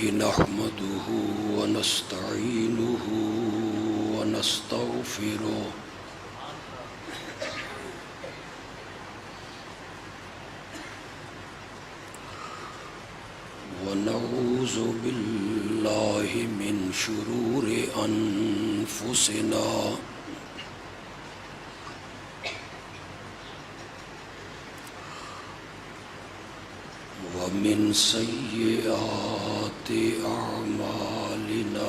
نحمده ونستعينه ونستغفره ونعوذ بالله من شرور أنفسنا ومن سيئات أعمالنا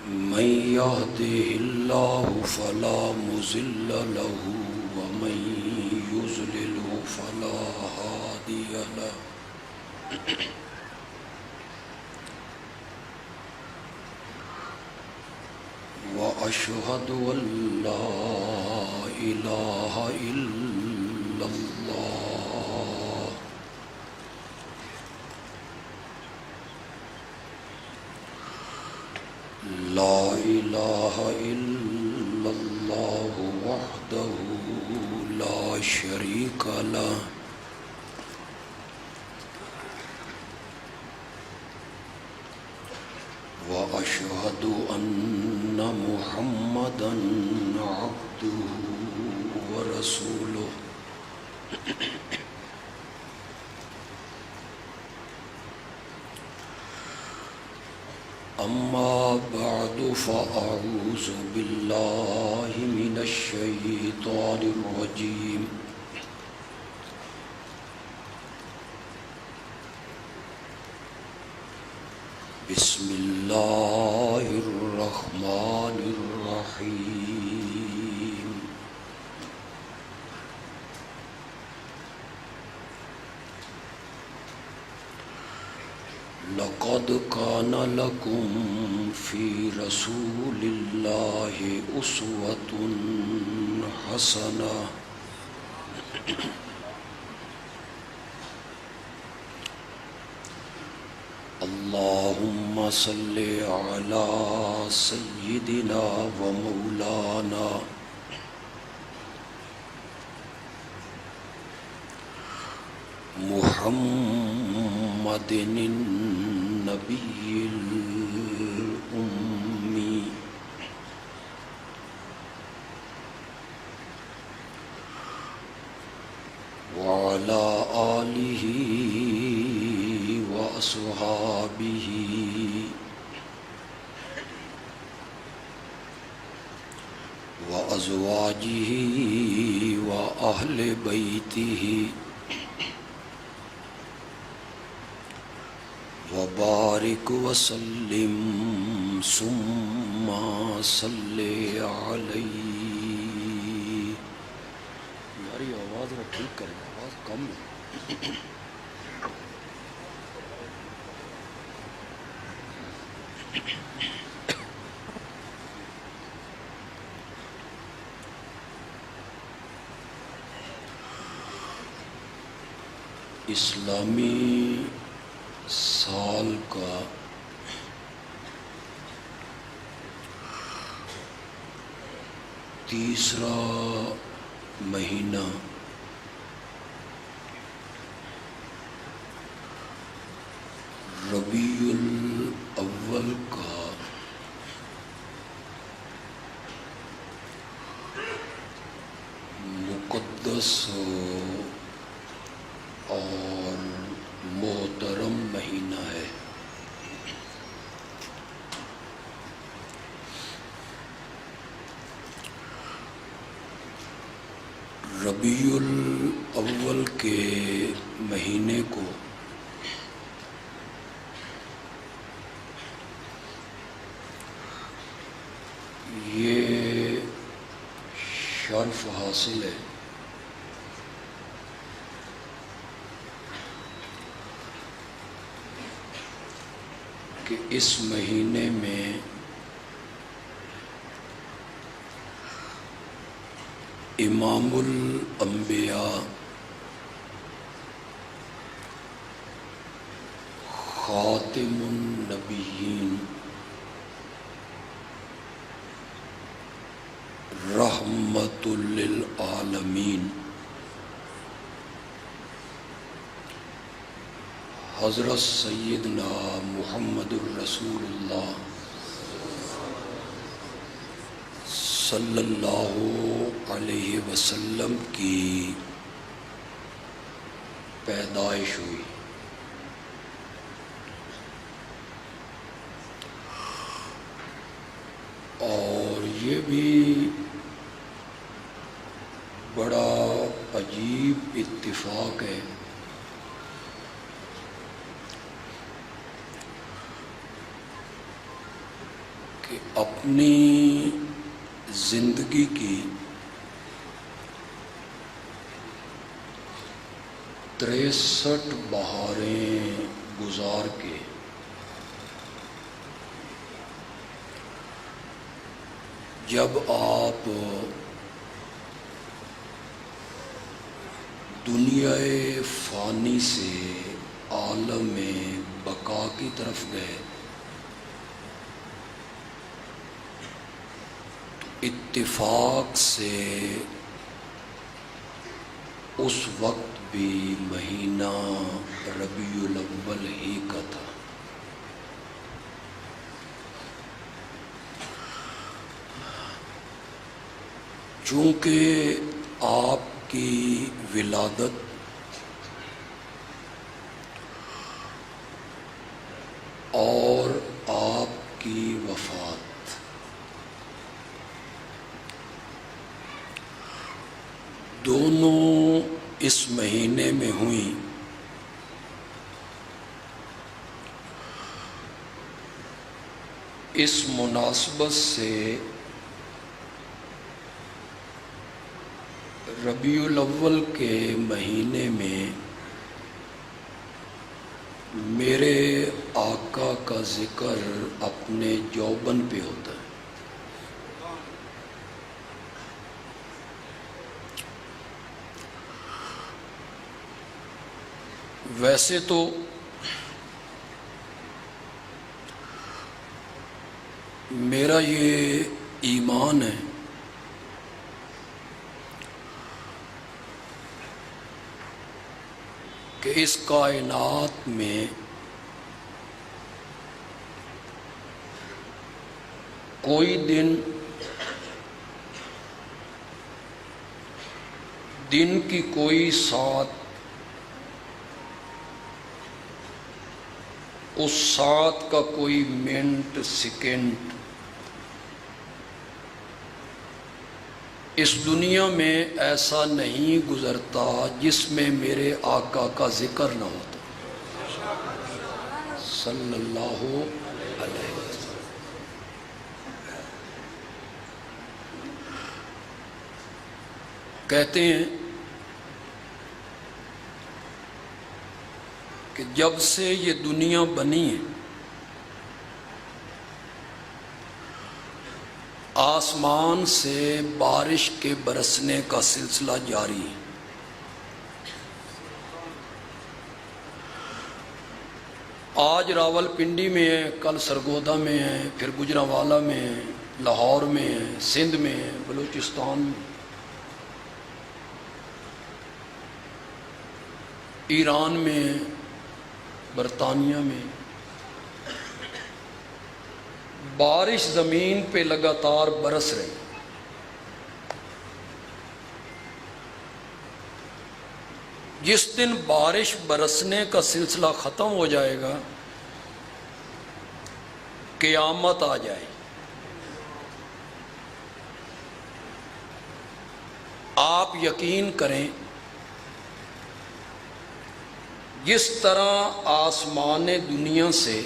من يهده الله فلا مضل له ومن يضلل فلا هادي له وأشهد أن لا إله إلا الله لا إله إلا الله وحده لا شريك له وأشهد أن محمدًا عبده ورسوله أما بعد فأعوذ بالله من الشيطان الرجيم بسم الله الرحمن الرحيم لقد كان لكم في رسول الله أسوة حسنة اللهم صل على سيدنا ومولانا محمد النبي الأمي وعلى آله وأصحابه وأزواجه وأهل بيته وبارك وسلم ثم صل عليه یاری آواز میں ٹھیک کریں آواز کم ہے اسلامی سال کا تیسرا مہینہ ربیع الاول کا مقدس اور محترم مہینہ ہے ربیع الاول کے مہینے کو یہ شرف حاصل ہے کہ اس مہینے میں امام الانبیاء خاتم النبیین رحمت للعالمین حضرت سیدنا محمد الرسول اللہ صلی اللہ علیہ وسلم کی پیدائش ہوئی۔ اور یہ بھی بڑا عجیب اتفاق ہے کہ اپنی زندگی کی 63 بہاریں گزار کے جب آپ دنیا فانی سے عالم بقا کی طرف گئے، اتفاق سے اس وقت بھی مہینہ ربیع الاول ہی کا تھا۔ چونکہ آپ کی ولادت اور آپ کی وفات دونوں اس مہینے میں ہوئیں، اس مناسبت سے ربیع الاول کے مہینے میں میرے آقا کا ذکر اپنے جوبن پہ ہوتا ہے۔ ویسے تو میرا یہ ایمان ہے کہ اس کائنات میں کوئی دن کی کوئی سات اس سات کا کوئی منٹ سیکنڈ اس دنیا میں ایسا نہیں گزرتا جس میں میرے آقا کا ذکر نہ ہوتا صلی اللہ علیہ وسلم۔ کہتے ہیں کہ جب سے یہ دنیا بنی ہے آسمان سے بارش کے برسنے کا سلسلہ جاری ہے۔ آج راول پنڈی میں ہے، کل سرگودا میں ہے، پھر گجرانوالہ میں ہے، لاہور میں ہے، سندھ میں ہے، بلوچستان میں، ایران میں ہے، برطانیہ میں۔ بارش زمین پہ لگاتار برس رہی۔ جس دن بارش برسنے کا سلسلہ ختم ہو جائے گا قیامت آ جائے۔ آپ یقین کریں جس طرح آسمان دنیا سے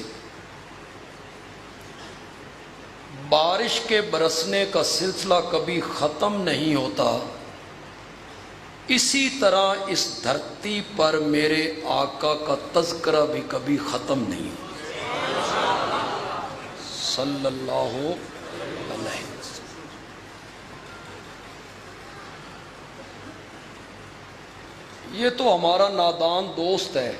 بارش کے برسنے کا سلسلہ کبھی ختم نہیں ہوتا، اسی طرح اس دھرتی پر میرے آقا کا تذکرہ بھی کبھی ختم نہیں ہوتا صلی اللہ علیہ وسلم۔ یہ تو ہمارا نادان دوست ہے،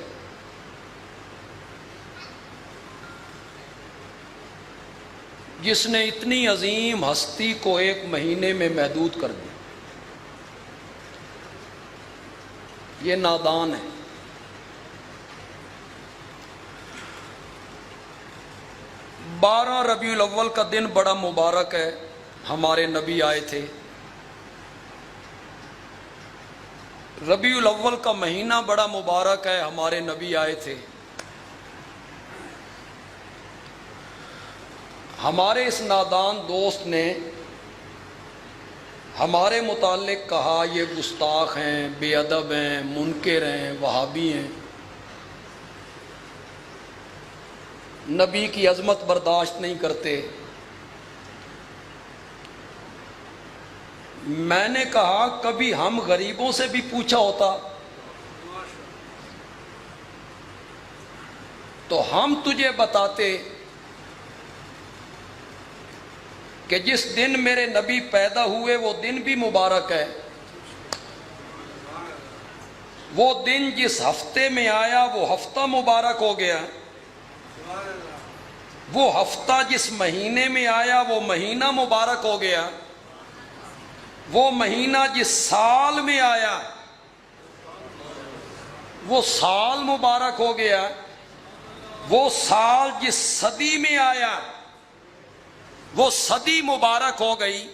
جس نے اتنی عظیم ہستی کو ایک مہینے میں محدود کر دیا، یہ نادان ہے۔ 12 ربیع الاول کا دن بڑا مبارک ہے، ہمارے نبی آئے تھے۔ ربیع الاول کا مہینہ بڑا مبارک ہے، ہمارے نبی آئے تھے۔ ہمارے اس نادان دوست نے ہمارے متعلق کہا یہ گستاخ ہیں، بے ادب ہیں، منکر ہیں، وہابی ہیں، نبی کی عظمت برداشت نہیں کرتے۔ میں نے کہا کبھی ہم غریبوں سے بھی پوچھا ہوتا تو ہم تجھے بتاتے کہ جس دن میرے نبی پیدا ہوئے وہ دن بھی مبارک ہے، وہ دن جس ہفتے میں آیا وہ ہفتہ مبارک ہو گیا، وہ ہفتہ جس مہینے میں آیا وہ مہینہ مبارک ہو گیا، وہ مہینہ جس سال میں آیا وہ سال مبارک ہو گیا، وہ سال جس صدی میں آیا وہ صدی مبارک ہو گئی،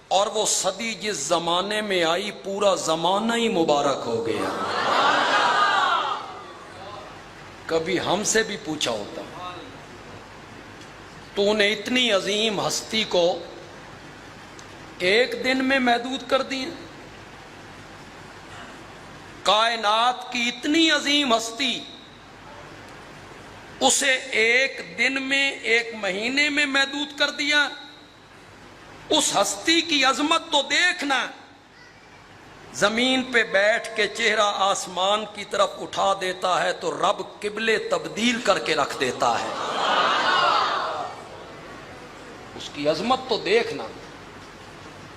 اور وہ صدی جس زمانے میں آئی پورا زمانہ ہی مبارک ہو گیا۔ کبھی ہم سے بھی پوچھا ہوتا تو نے اتنی عظیم ہستی کو ایک دن میں محدود کر دی، کائنات کی اتنی عظیم ہستی اسے ایک دن میں ایک مہینے میں محدود کر دیا۔ اس ہستی کی عظمت تو دیکھنا، زمین پہ بیٹھ کے چہرہ آسمان کی طرف اٹھا دیتا ہے تو رب قبلے تبدیل کر کے رکھ دیتا ہے۔ اس کی عظمت تو دیکھنا،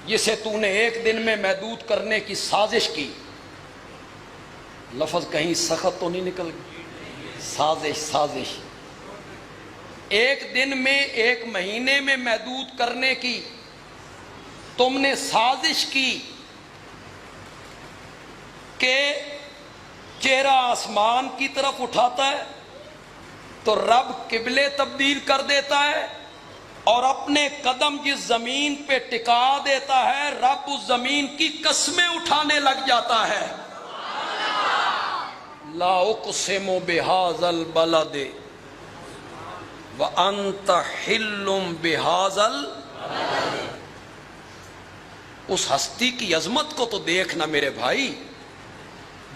جسے تو نے ایک دن میں محدود کرنے کی سازش کی، لفظ کہیں سخت تو نہیں نکل گئی، سازش ایک دن میں ایک مہینے میں محدود کرنے کی تم نے سازش کی کہ چہرہ آسمان کی طرف اٹھاتا ہے تو رب قبلے تبدیل کر دیتا ہے، اور اپنے قدم جس زمین پہ ٹکا دیتا ہے رب اس زمین کی قسمیں اٹھانے لگ جاتا ہے۔ لا اقسم بہذا البلد وانت حل بہذا البلد۔ اس ہستی کی عظمت کو تو دیکھنا میرے بھائی،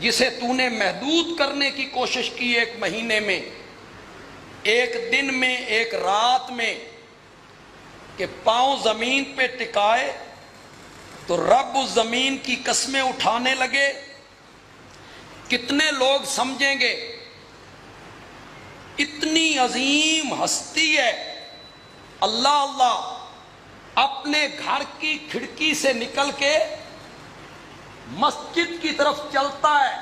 جسے تو نے محدود کرنے کی کوشش کی ایک مہینے میں، ایک دن میں، ایک رات میں، کہ پاؤں زمین پہ ٹکائے تو رب اس زمین کی قسمیں اٹھانے لگے۔ کتنے لوگ سمجھیں گے اتنی عظیم ہستی ہے، اللہ اللہ اپنے گھر کی کھڑکی سے نکل کے مسجد کی طرف چلتا ہے،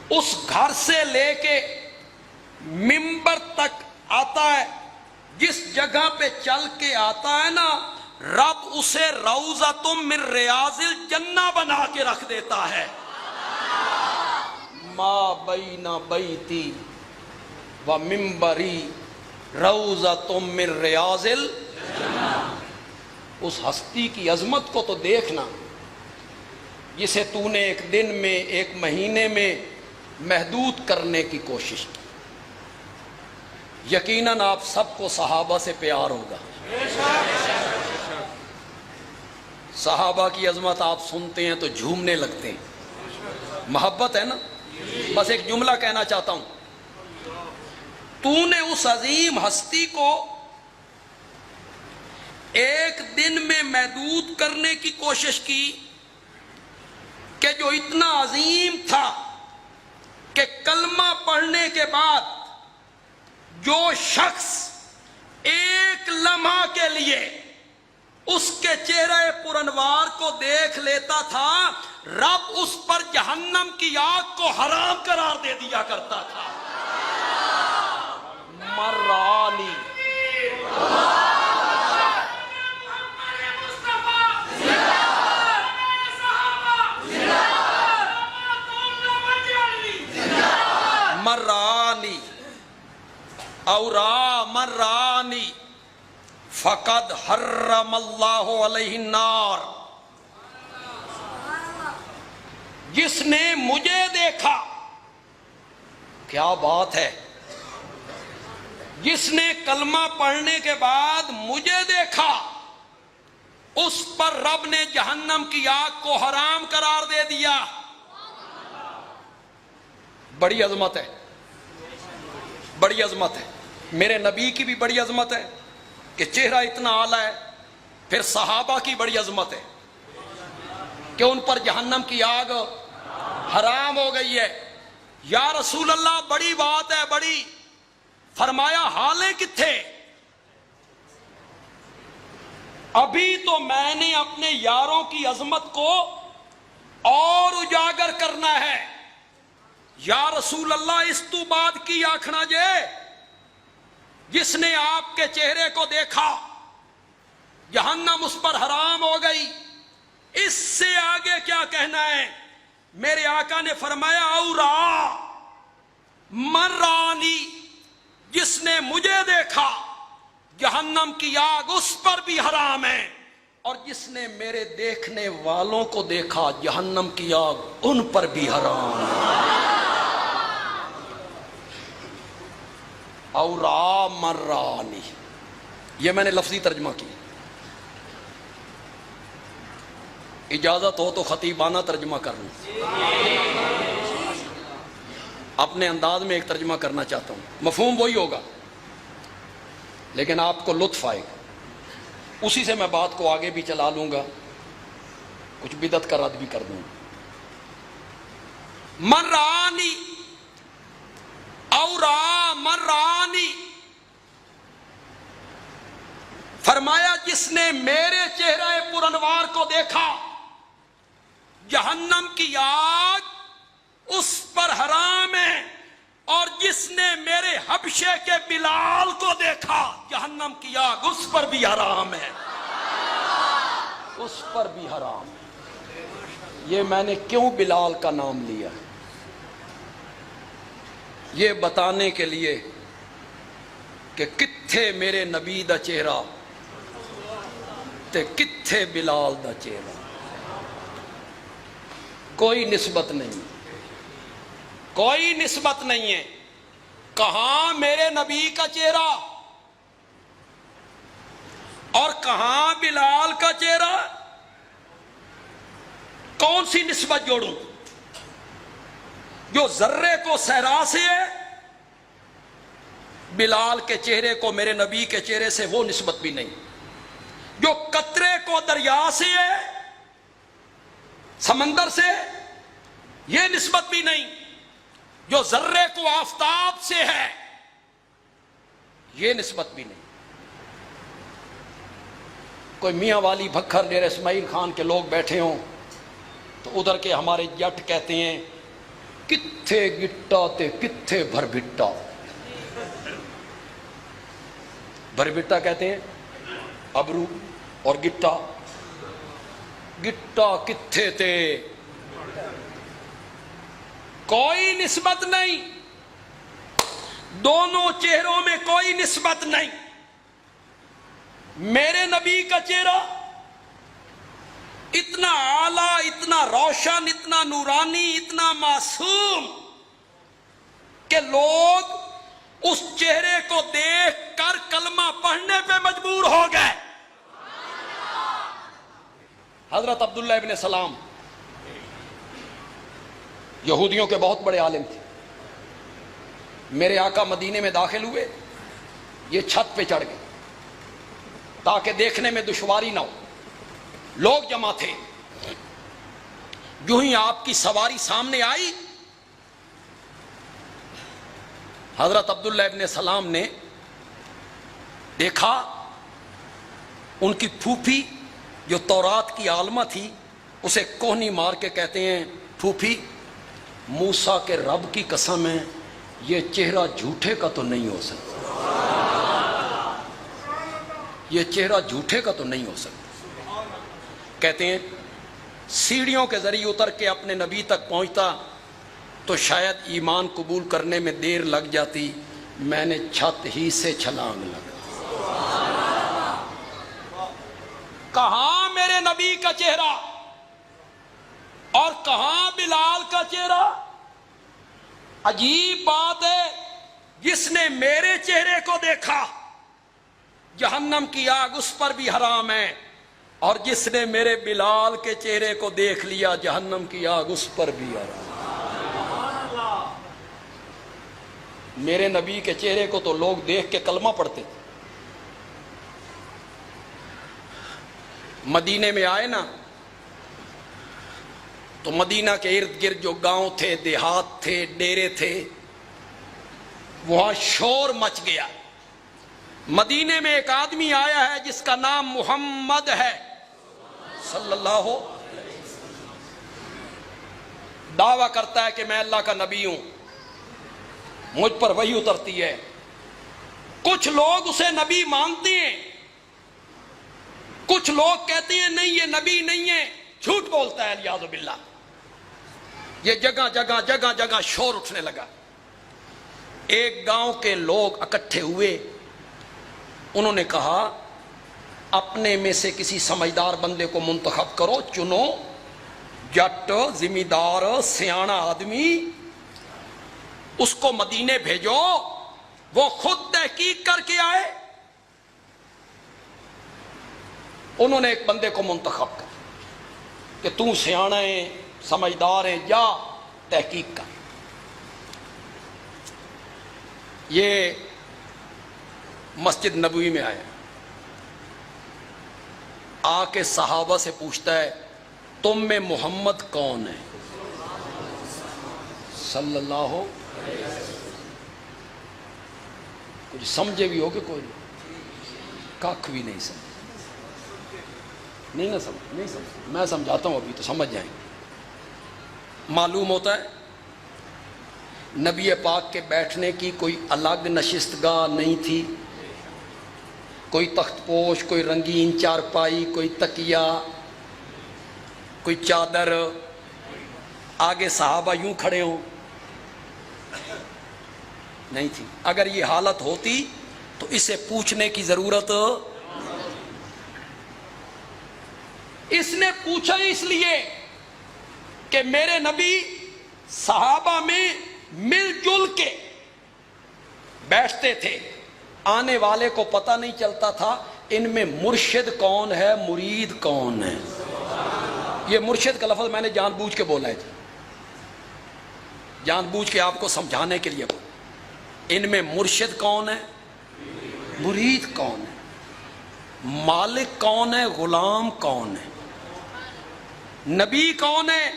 اس گھر سے لے کے منبر تک آتا ہے، جس جگہ پہ چل کے آتا ہے نا رب اسے روضۃ من ریاض الجنہ بنا کے رکھ دیتا ہے۔ ما بین بیتی و منبری روضۃ من ریاض الجنہ۔ اس ہستی کی عظمت کو تو دیکھنا، جسے تو نے ایک دن میں ایک مہینے میں محدود کرنے کی کوشش کی۔ یقیناً آپ سب کو صحابہ سے پیار ہوگا، صحابہ کی عظمت آپ سنتے ہیں تو جھومنے لگتے ہیں، محبت ہے نا۔ بس ایک جملہ کہنا چاہتا ہوں، تو نے اس عظیم ہستی کو ایک دن میں محدود کرنے کی کوشش کی کہ جو اتنا عظیم تھا کہ کلمہ پڑھنے کے بعد جو شخص ایک لمحہ کے لیے اس کے چہرہ پرانوار کو دیکھ لیتا تھا رب اس پر جہنم کی آگ کو حرام قرار دے دیا کرتا تھا۔ مرانی مرانی اورا مرانی فقد حرم اللہ علیہ النار، جس نے مجھے دیکھا، کیا بات ہے، جس نے کلمہ پڑھنے کے بعد مجھے دیکھا، اس پر رب نے جہنم کی آگ کو حرام قرار دے دیا۔ بڑی عظمت ہے، بڑی عظمت ہے، میرے نبی کی بھی بڑی عظمت ہے کہ چہرہ اتنا اعلیٰ ہے، پھر صحابہ کی بڑی عظمت ہے کہ ان پر جہنم کی آگ حرام ہو گئی ہے۔ یا رسول اللہ بڑی بات ہے، بڑی۔ فرمایا حالیں کتھے؟ ابھی تو میں نے اپنے یاروں کی عظمت کو اور اجاگر کرنا ہے۔ یا رسول اللہ اس تو بعد کی آکھنا جے، جس نے آپ کے چہرے کو دیکھا جہنم اس پر حرام ہو گئی، اس سے آگے کیا کہنا ہے؟ میرے آقا نے فرمایا اورا مرانی، جس نے مجھے دیکھا جہنم کی آگ اس پر بھی حرام ہے، اور جس نے میرے دیکھنے والوں کو دیکھا جہنم کی آگ ان پر بھی حرام ہے۔ اورا مرانی، یہ میں نے لفظی ترجمہ کی۔ اجازت ہو تو خطیبانہ ترجمہ کر لوں، اپنے انداز میں ایک ترجمہ کرنا چاہتا ہوں، مفہوم وہی ہوگا لیکن آپ کو لطف آئے گا، اسی سے میں بات کو آگے بھی چلا لوں گا، کچھ بدعت کا رد بھی کر دوں گا۔ مرانی اورا مرانی، فرمایا جس نے میرے چہرہ پرانوار کو دیکھا جہنم کی آگ اس پر حرام ہے، اور جس نے میرے حبشے کے بلال کو دیکھا جہنم کی آگ اس پر بھی حرام ہے، اس پر بھی حرام ہے۔ یہ میں نے کیوں بلال کا نام لیا؟ یہ بتانے کے لیے کہ کتھے میرے نبی دا چہرہ تے کتھے بلال دا چہرہ، کوئی نسبت نہیں، کوئی نسبت نہیں ہے۔ کہاں میرے نبی کا چہرہ اور کہاں بلال کا چہرہ، کون سی نسبت جوڑوں؟ جو ذرے کو صحرا سے ہے، بلال کے چہرے کو میرے نبی کے چہرے سے وہ نسبت بھی نہیں۔ جو قطرے کو دریا سے ہے، سمندر سے، یہ نسبت بھی نہیں۔ جو ذرے کو آفتاب سے ہے، یہ نسبت بھی نہیں۔ کوئی میاں والی بکھر ڈیرہ اسماعیل خان کے لوگ بیٹھے ہوں تو ادھر کے ہمارے جٹ کہتے ہیں کتھے گٹا تے کتھے بھربھٹا۔ بھربھٹا کہتے ہیں ابرو، اور گٹا، گٹا کتھے تے، کوئی نسبت نہیں، دونوں چہروں میں کوئی نسبت نہیں۔ میرے نبی کا چہرہ اتنا اعلیٰ، اتنا روشن، اتنا نورانی، اتنا معصوم کہ لوگ اس چہرے کو دیکھ کر کلمہ پڑھنے پہ مجبور ہو گئے۔ حضرت عبداللہ ابن سلام یہودیوں کے بہت بڑے عالم تھے۔ میرے آقا مدینے میں داخل ہوئے، یہ چھت پہ چڑھ گئے تاکہ دیکھنے میں دشواری نہ ہو، لوگ جمع تھے۔ جو ہی آپ کی سواری سامنے آئی، حضرت عبداللہ ابن سلام نے دیکھا ان کی پھوپھی جو تورات کی عالمہ تھی، اسے کوہنی مار کے کہتے ہیں پھوپھی موسیٰ کے رب کی قسم ہے یہ چہرہ جھوٹے کا تو نہیں ہو سکتا۔ یہ چہرہ جھوٹے کا تو نہیں ہو سکتا. کہتے ہیں سیڑھیوں کے ذریعے اتر کے اپنے نبی تک پہنچتا تو شاید ایمان قبول کرنے میں دیر لگ جاتی. میں نے چھت ہی سے چھلانگ لگا. کہاں میرے نبی کا چہرہ اور کہاں بلال کا چہرہ؟ عجیب بات ہے، جس نے میرے چہرے کو دیکھا جہنم کی آگ اس پر بھی حرام ہے، اور جس نے میرے بلال کے چہرے کو دیکھ لیا جہنم کی آگ اس پر بھی حرام. میرے نبی کے چہرے کو تو لوگ دیکھ کے کلمہ پڑھتے تھے. مدینے میں آئے نا تو مدینہ کے ارد گرد جو گاؤں تھے، دیہات تھے، ڈیرے تھے، وہاں شور مچ گیا. مدینے میں ایک آدمی آیا ہے جس کا نام محمد ہے صلی اللہ ہو. دعویٰ کرتا ہے کہ میں اللہ کا نبی ہوں، مجھ پر وحی اترتی ہے. کچھ لوگ اسے نبی مانتے ہیں، کچھ لوگ کہتے ہیں نہیں یہ نبی نہیں ہے، جھوٹ بولتا ہے الیاذ باللہ. یہ جگہ جگہ جگہ جگہ شور اٹھنے لگا. ایک گاؤں کے لوگ اکٹھے ہوئے، انہوں نے کہا اپنے میں سے کسی سمجھدار بندے کو منتخب کرو، چنو، جٹ، ذمہ دار، سیاںا آدمی، اس کو مدینے بھیجو، وہ خود تحقیق کر کے آئے. انہوں نے ایک بندے کو منتخب کر کہ تو سیاںا ہے، سمجھدار ہے، جا تحقیق کر. یہ مسجد نبوی میں آیا، آ کے صحابہ سے پوچھتا ہے تم میں محمد کون ہے صلی اللہ ہو. کچھ سمجھے بھی ہو کہ کوئی کھ بھی نہیں سمجھ، نہیں سمجھ. میں سمجھاتا ہوں ابھی تو سمجھ جائیں گے. معلوم ہوتا ہے نبی پاک کے بیٹھنے کی کوئی الگ نشست گاہ نہیں تھی، کوئی تخت پوش، کوئی رنگین چارپائی، کوئی تکیہ، کوئی چادر، آگے صحابہ یوں کھڑے ہوں، نہیں تھی. اگر یہ حالت ہوتی تو اسے پوچھنے کی ضرورت. اس نے پوچھا اس لیے کہ میرے نبی صحابہ میں مل جل کے بیٹھتے تھے، آنے والے کو پتہ نہیں چلتا تھا ان میں مرشد کون ہے، مرید کون ہے. یہ مرشد کا لفظ میں نے جان بوجھ کے بولا ہے، جان بوجھ کے آپ کو سمجھانے کے لیے بولا. ان میں مرشد کون ہے، مرید کون ہے، مالک کون ہے، غلام کون ہے، نبی کون ہے،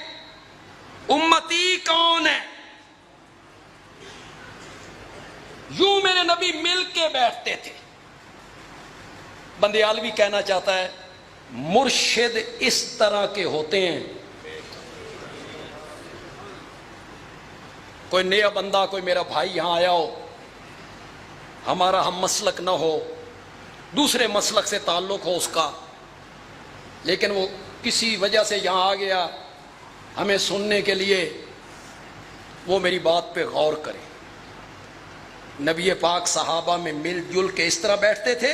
امتی کون ہے. یوں میرے نبی مل کے بیٹھتے تھے. بندیالوی کہنا چاہتا ہے مرشد اس طرح کے ہوتے ہیں، کوئی نیا بندہ، کوئی میرا بھائی یہاں آیا ہو، ہمارا ہم مسلک نہ ہو، دوسرے مسلک سے تعلق ہو اس کا، لیکن وہ کسی وجہ سے یہاں آ گیا ہمیں سننے کے لیے، وہ میری بات پہ غور کرے. نبی پاک صحابہ میں مل جل کے اس طرح بیٹھتے تھے،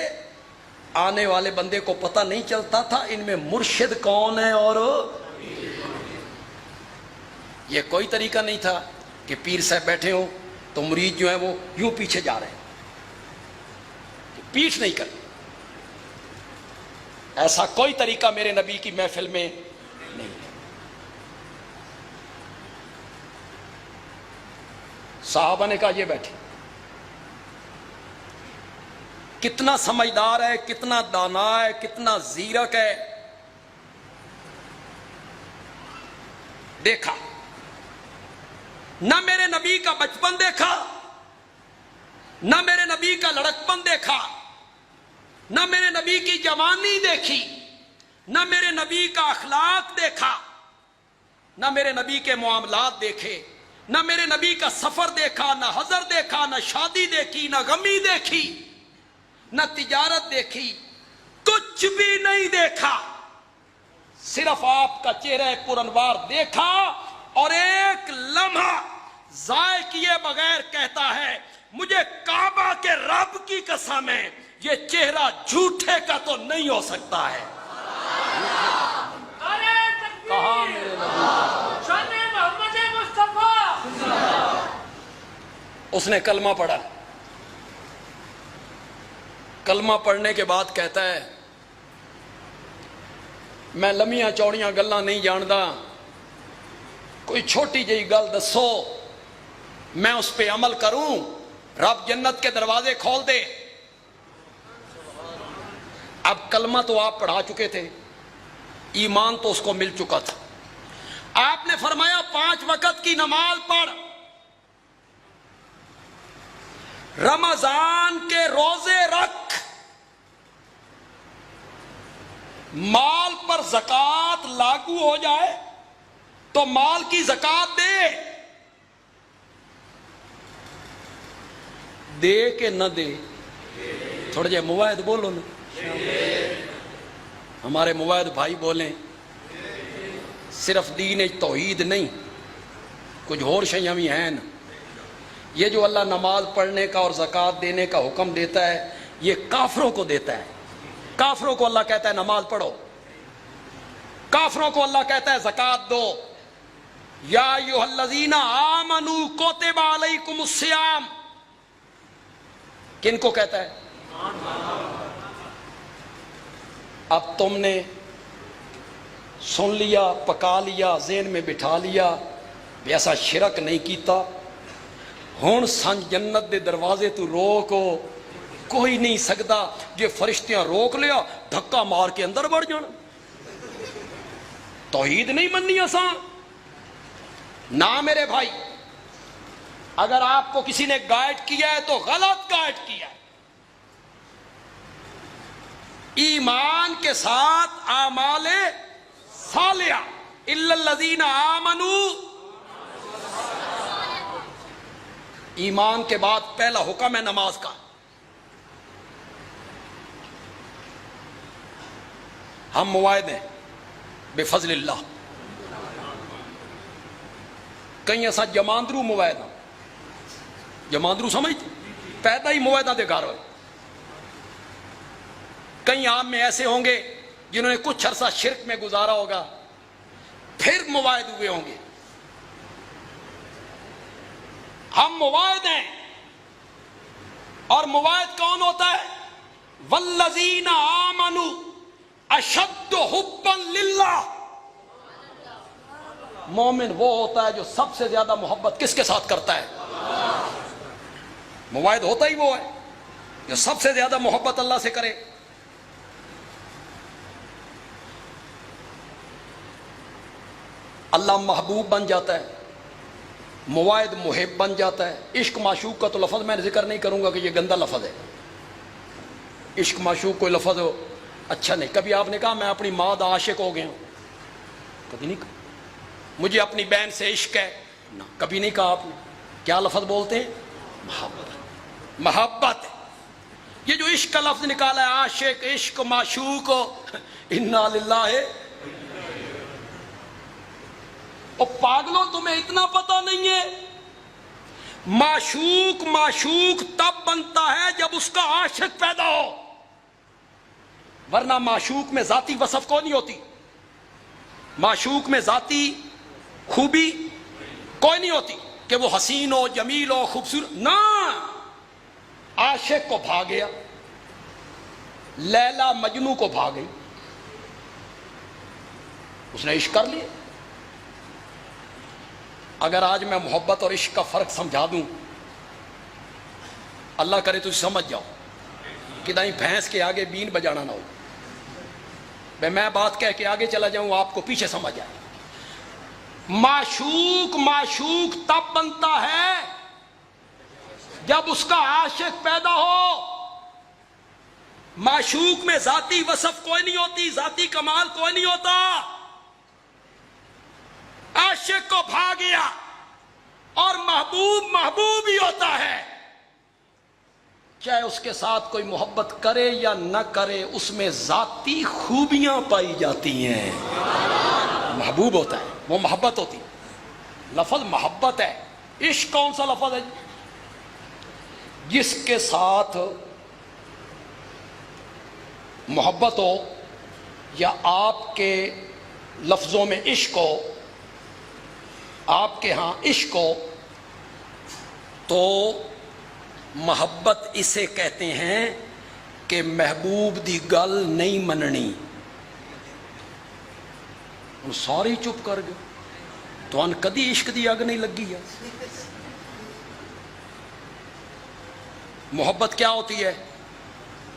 آنے والے بندے کو پتہ نہیں چلتا تھا ان میں مرشد کون ہے. اور یہ کوئی طریقہ نہیں تھا کہ پیر صاحب بیٹھے ہوں تو مرید جو ہیں وہ یوں پیچھے جا رہے ہیں، پیٹھ نہیں کرتے. ایسا کوئی طریقہ میرے نبی کی محفل میں نہیں ہے. صحابہ نے کہا یہ بیٹھے. کتنا سمجھدار ہے، کتنا دانا ہے، کتنا زیرک ہے. دیکھا نہ میرے نبی کا بچپن دیکھا، نہ میرے نبی کا لڑکپن دیکھا، نہ میرے نبی کی جوانی دیکھی، نہ میرے نبی کا اخلاق دیکھا، نہ میرے نبی کے معاملات دیکھے، نہ میرے نبی کا سفر دیکھا، نہ حضر دیکھا، نہ شادی دیکھی، نہ غمی دیکھی، نہ تجارت دیکھی، کچھ بھی نہیں دیکھا، صرف آپ کا چہرہ پرانوار دیکھا اور ایک لمحہ ضائع کیے بغیر کہتا ہے مجھے کعبہ کے رب کی قسم ہے یہ چہرہ جھوٹے کا تو نہیں ہو سکتا ہے۔ کہاں میرے نبی؟ شان محمد مصطفیٰ۔ اس نے کلمہ پڑھا، کلمہ پڑھنے کے بعد کہتا ہے میں لمیاں چوڑیاں گلاں نہیں جاندا، کوئی چھوٹی جہی گل دسو میں اس پہ عمل کروں، رب جنت کے دروازے کھول دے۔ اب کلمہ تو آپ پڑھا چکے تھے، ایمان تو اس کو مل چکا تھا۔ آپ نے فرمایا 5 وقت کی نماز پڑھ، رمضان کے روزے رکھ، مال پر زکوٰۃ لاگو ہو جائے تو مال کی زکوٰۃ دے کہ نہ دے؟ تھوڑے جے موائد بولو نا، ہمارے موائد بھائی بولیں، صرف دین توحید نہیں کچھ اور شیاں بھی ہیں نا۔ یہ جو اللہ نماز پڑھنے کا اور زکوٰۃ دینے کا حکم دیتا ہے یہ کافروں کو دیتا ہے۔ کافروں کو اللہ کہتا ہے نماز پڑھو، کافروں کو اللہ کہتا ہے زکوٰۃ دو۔ یا ایھا الذین آمنوا کتب علیکم الصیام، کن کو کہتا ہے؟ اب تم نے سن لیا، پکا لیا، ذہن میں بٹھا لیا بھی ایسا شرک نہیں کیتا، ہن سنج جنت دے دروازے تو روکو کوئی نہیں سکتا، جے فرشتیاں روک لیا دھکا مار کے اندر بڑھ جانا۔ توحید نہیں مننی آسان نہ میرے بھائی، اگر آپ کو کسی نے گائیڈ کیا ہے تو غلط گائیڈ کیا ہے۔ ایمان کے ساتھ اعمال صالحہ، الا الذین آمنوا، ایمان کے بعد پہلا حکم ہے نماز کا۔ ہم موائد ہیں بفضل اللہ، کہیں ایسا جماندرو موائد ہوں، جماندرو سمجھتے پیدا ہی موائدہ دے گھر ہوئے، کئی عام میں ایسے ہوں گے جنہوں نے کچھ عرصہ شرک میں گزارا ہوگا پھر موائد ہوئے ہوں گے۔ ہم موائد ہیں، اور موائد کون ہوتا ہے؟ والذین آمنوا اشد حبا للہ، مومن وہ ہوتا ہے جو سب سے زیادہ محبت کس کے ساتھ کرتا ہے؟ موائد ہوتا ہی وہ ہے جو سب سے زیادہ محبت اللہ سے کرے۔ اللہ محبوب بن جاتا ہے، موائد محب بن جاتا ہے۔ عشق معشوق کا تو لفظ میں ذکر نہیں کروں گا کہ یہ گندا لفظ ہے، عشق معشوق کوئی لفظ ہو اچھا نہیں۔ کبھی آپ نے کہا میں اپنی ماں دا عاشق ہو گیا ہوں؟ کبھی نہیں کہا۔ مجھے اپنی بہن سے عشق ہے؟ نہ، کبھی نہیں کہا آپ نے۔ کیا لفظ بولتے ہیں؟ محبت۔ محبت، یہ جو عشق کا لفظ نکالا ہے، عاشق، عشق، معشوق، انا للہ۔ اور پاگلوں تمہیں اتنا پتہ نہیں ہے، معشوق معشوق تب بنتا ہے جب اس کا عاشق پیدا ہو، ورنہ معشوق میں ذاتی وصف کو نہیں ہوتی، معشوق میں ذاتی خوبی کوئی نہیں ہوتی کہ وہ حسین ہو، جمیل ہو، خوبصورت، نہ۔ عاشق کو بھا گیا، لیلا مجنو کو بھا گئی، اس نے عشق کر لیا۔ اگر آج میں محبت اور عشق کا فرق سمجھا دوں، اللہ کرے تو سمجھ جاؤ کہ نہیں بھینس کے آگے بین بجانا نہ ہو۔ میں بات کہہ کے آگے چلا جاؤں آپ کو پیچھے سمجھ آئے۔ معشوق معشوق تب بنتا ہے جب اس کا عاشق پیدا ہو۔ معشوق میں ذاتی وصف کوئی نہیں ہوتی، ذاتی کمال کوئی نہیں ہوتا، عاشق کو بھا گیا، اور محبوب محبوب ہی ہوتا ہے۔ چاہے اس کے ساتھ کوئی محبت کرے یا نہ کرے، اس میں ذاتی خوبیاں پائی جاتی ہیں۔ محبوب ہوتا ہے، وہ محبت ہوتی ہے۔ لفظ محبت ہے۔ عشق کون سا لفظ ہے؟ جس کے ساتھ محبت ہو یا آپ کے لفظوں میں عشق ہو، آپ کے ہاں عشق ہو، تو محبت اسے کہتے ہیں کہ محبوب دی گل نہیں مننی۔ ہن ساری چپ کر گئے، تو ان کدی عشق دی اگ نہیں لگی ہے۔ محبت کیا ہوتی ہے؟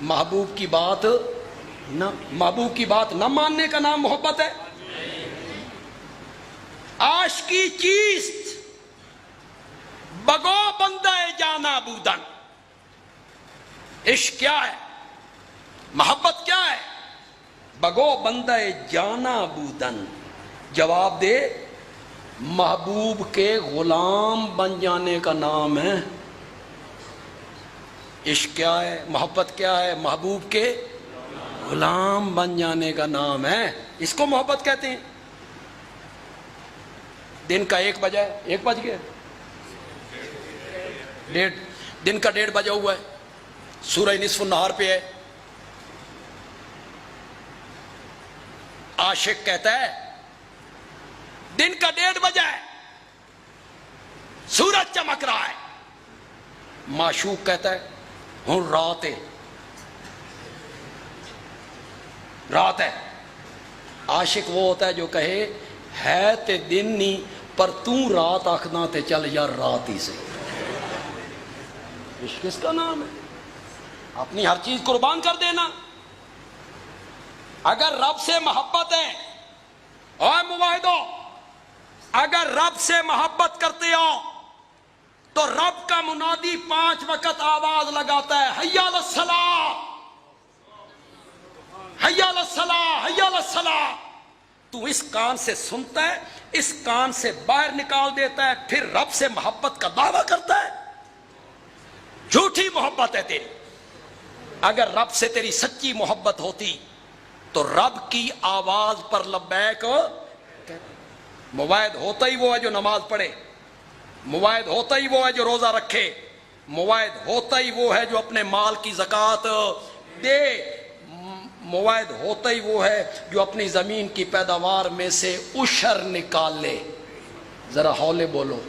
محبوب کی بات نہ ماننے کا نام محبت ہے۔ عاشقی چیست بگو بندہ جانا بودن۔ عشق کیا ہے؟ محبت کیا ہے؟ بگو بندہ جانا بودن۔ جواب دے، محبوب کے غلام بن جانے کا نام ہے۔ عشق کیا ہے؟ محبت کیا ہے؟ محبوب کے غلام بن جانے کا نام ہے، اس کو محبت کہتے ہیں۔ دن کا 1 بجا ہے، 1 بج گیا، دن کا 1:30 بجا ہوا ہے، سورج نصف النہار پہ ہے۔ عاشق کہتا ہے دن کا 1:30 بجا ہے، سورج چمک رہا ہے۔ معشوق کہتا ہے ہن رات ہے، رات ہے۔ عاشق وہ ہوتا ہے جو کہے ہے تے دن نہیں پر توں رات آکھنا تے چل یار رات ہی سے۔ عشق کس کا نام ہے؟ اپنی ہر چیز قربان کر دینا۔ اگر رب سے محبت ہے، اور مواحدو، اگر رب سے محبت کرتے ہو تو رب کا منادی 5 وقت آواز لگاتا ہے، حی علی الصلاۃ، حی علی الصلاۃ، حی علی الصلاۃ۔ تو اس کان سے سنتا ہے، اس کان سے باہر نکال دیتا ہے، پھر رب سے محبت کا دعویٰ کرتا ہے۔ جھوٹی محبت ہے تیری۔ اگر رب سے تیری سچی محبت ہوتی تو رب کی آواز پر لبیک۔ مواعد ہوتا ہی وہ ہے جو نماز پڑھے، مواعد ہوتا ہی وہ ہے جو روزہ رکھے، مواعد ہوتا ہی وہ ہے جو اپنے مال کی زکوٰۃ دے، مواعد ہوتا ہی وہ ہے جو اپنی زمین کی پیداوار میں سے عشر نکالے۔ ذرا ہولے بولو،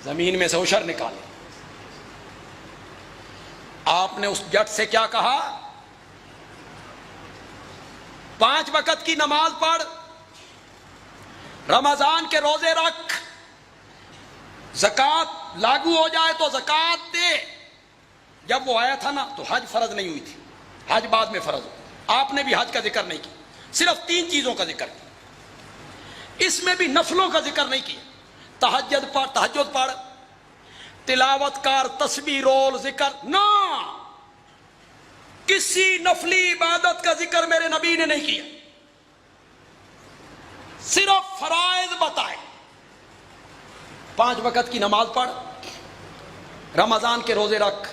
زمین میں سے عشر نکالے۔ آپ نے اس جٹ سے کیا کہا؟ 5 وقت کی نماز پڑھ، رمضان کے روزے رکھ، زکوٰۃ لاگو ہو جائے تو زکوٰۃ دے۔ جب وہ آیا تھا نا تو حج فرض نہیں ہوئی تھی، حج بعد میں فرض ہو۔ آپ نے بھی حج کا ذکر نہیں کیا، صرف 3 چیزوں کا ذکر کیا۔ اس میں بھی نفلوں کا ذکر نہیں کیا۔ تہجد پڑھ، تلاوت کر، تسبیح رول، ذکر نہ، کسی نفلی عبادت کا ذکر میرے نبی نے نہیں کیا، صرف فرائض بتائے۔ 5 وقت کی نماز پڑھ، رمضان کے روزے رکھ،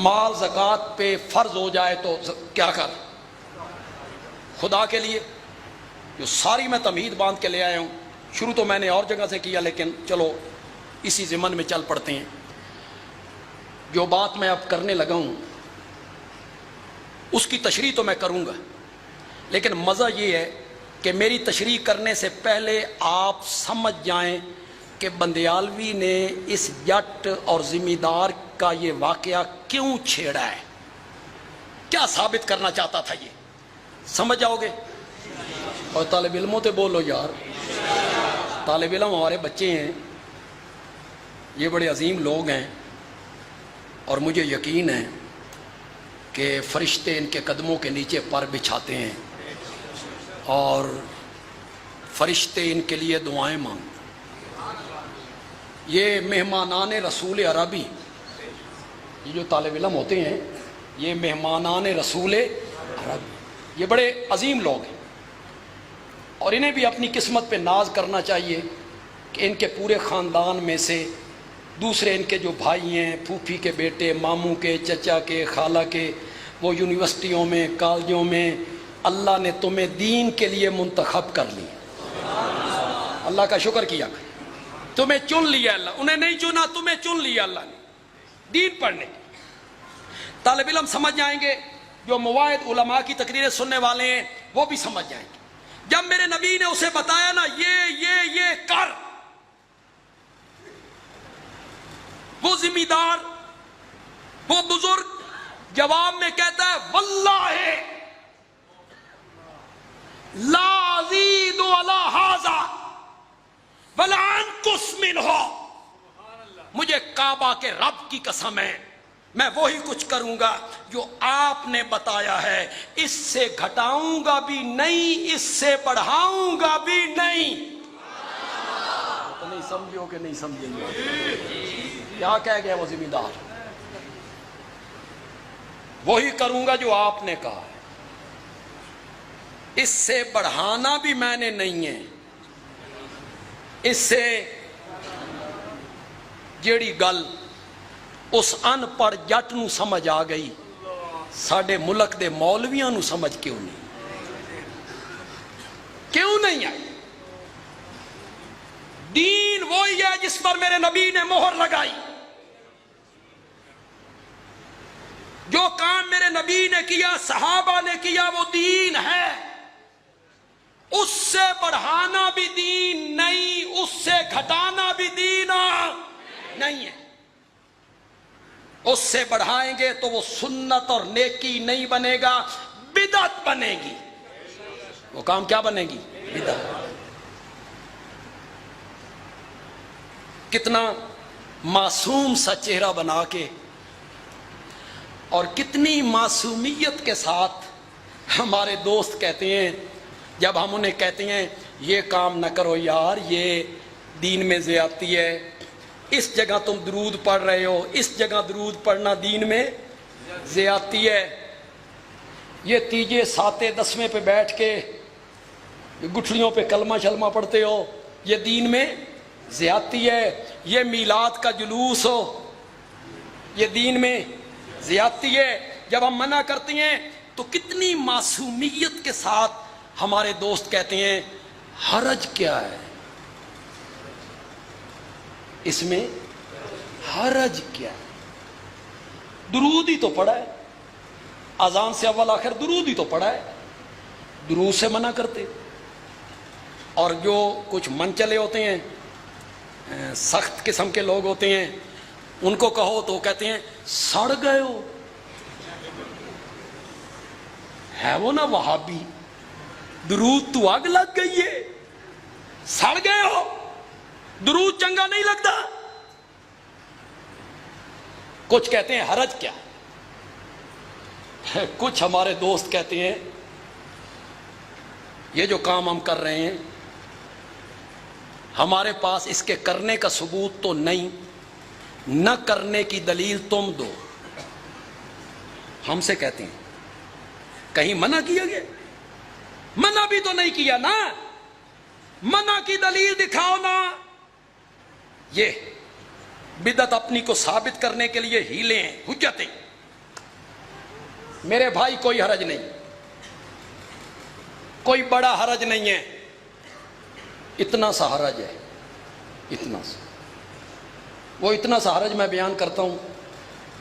مال زکوٰۃ پہ فرض ہو جائے تو کیا کر، خدا کے لیے۔ جو ساری میں تمہید باندھ کے لے آیا ہوں، شروع تو میں نے اور جگہ سے کیا، لیکن چلو اسی ضمن میں چل پڑتے ہیں۔ جو بات میں اب کرنے لگا ہوں اس کی تشریح تو میں کروں گا، لیکن مزہ یہ ہے کہ میری تشریح کرنے سے پہلے آپ سمجھ جائیں کہ بندیالوی نے اس جٹ اور ذمہ دار کا یہ واقعہ کیوں چھیڑا ہے، کیا ثابت کرنا چاہتا تھا۔ یہ سمجھ جاؤ گے؟ اور طالب علموں تے بولو یار، طالب علم ہمارے بچے ہیں، یہ بڑے عظیم لوگ ہیں، اور مجھے یقین ہے کہ فرشتے ان کے قدموں کے نیچے پر بچھاتے ہیں اور فرشتے ان کے لیے دعائیں مانگتے۔ یہ مہمانان رسول عربی، یہ جو طالب علم ہوتے ہیں یہ مہمانان رسول عربی، یہ بڑے عظیم لوگ ہیں، اور انہیں بھی اپنی قسمت پہ ناز کرنا چاہیے کہ ان کے پورے خاندان میں سے دوسرے ان کے جو بھائی ہیں، پھوپھی کے بیٹے، ماموں کے، چچا کے، خالہ کے، وہ یونیورسٹیوں میں، کالجوں میں، اللہ نے تمہیں دین کے لیے منتخب کر لی. اللہ کا شکر کیا، تمہیں چن لیا اللہ. انہیں نہیں چنا، تمہیں چن لیا اللہ نے دین پڑھنے. طالب علم سمجھ جائیں گے، جو مواعظ علماء کی تقریریں سننے والے ہیں وہ بھی سمجھ جائیں گے. جب میرے نبی نے اسے بتایا نا یہ کر، وہ ذمہ دار، وہ بزرگ جواب میں کہتا ہے واللہ لا ازید علی ھذا ولا انقص منہ. مجھے کعبہ کے رب کی قسم ہے، میں وہی کچھ کروں گا جو آپ نے بتایا ہے. اس سے گھٹاؤں گا بھی نہیں، اس سے بڑھاؤں گا بھی نہیں. تو نہیں سمجھو کہ نہیں سمجھیں گے؟ کیا کہہ گیا وہ ذمہ دار؟ وہی کروں گا جو آپ نے کہا ہے، اس سے بڑھانا بھی میں نے نہیں ہے. اس سے جیڑی گل اس ان پڑھ جٹ نو سمجھ آ گئی، ساڈے ملک دے مولویاں نو سمجھ کیوں نہیں آئی؟ دین وہی ہے جس پر میرے نبی نے مہر لگائی. جو کام میرے نبی نے کیا، صحابہ نے کیا، وہ دین ہے. اس سے بڑھانا بھی دین نہیں، اس سے گھٹانا بھی دین نہیں ہے. اس سے بڑھائیں گے تو وہ سنت اور نیکی نہیں بنے گا، بدعت بنے گی. وہ کام کیا بنے گی؟ بدعت. کتنا معصوم سا چہرہ بنا کے اور کتنی معصومیت کے ساتھ ہمارے دوست کہتے ہیں، جب ہم انہیں کہتے ہیں یہ کام نہ کرو یار، یہ دین میں زیادتی ہے، اس جگہ تم درود پڑھ رہے ہو، اس جگہ درود پڑھنا دین میں زیادتی ہے، یہ تیجے ساتیں دسویں پہ بیٹھ کے گٹھلیوں پہ کلمہ شلمہ پڑھتے ہو، یہ دین میں زیادتی ہے، یہ میلاد کا جلوس ہو، یہ دین میں زیادتی ہے. جب ہم منع کرتے ہیں تو کتنی معصومیت کے ساتھ ہمارے دوست کہتے ہیں حرج کیا ہے اس میں؟ حرج کیا ہے؟ درود ہی تو پڑھا ہے، اذان سے اول آخر درود ہی تو پڑھا ہے. درود سے منع کرتے. اور جو کچھ من چلے ہوتے ہیں، سخت قسم کے لوگ ہوتے ہیں، ان کو کہو تو کہتے ہیں سڑ گئے ہو. ہے وہ نا وہابی، درود تو آگ لگ گئی ہے، سڑ گئے ہو، درود چنگا نہیں لگتا. کچھ کہتے ہیں حرج کیا. کچھ ہمارے دوست کہتے ہیں یہ جو کام ہم کر رہے ہیں ہمارے پاس اس کے کرنے کا ثبوت تو نہیں، نہ کرنے کی دلیل تم دو. ہم سے کہتے ہیں کہیں منع کیا گیا؟ منع بھی تو نہیں کیا نا، منع کی دلیل دکھاؤ نا. یہ بدعت اپنی کو ثابت کرنے کے لیے ہیلے ہیں، حجتیں. میرے بھائی کوئی حرج نہیں، کوئی بڑا حرج نہیں ہے، اتنا سا حرج ہے، اتنا سا. وہ اتنا سا حرج میں بیان کرتا ہوں،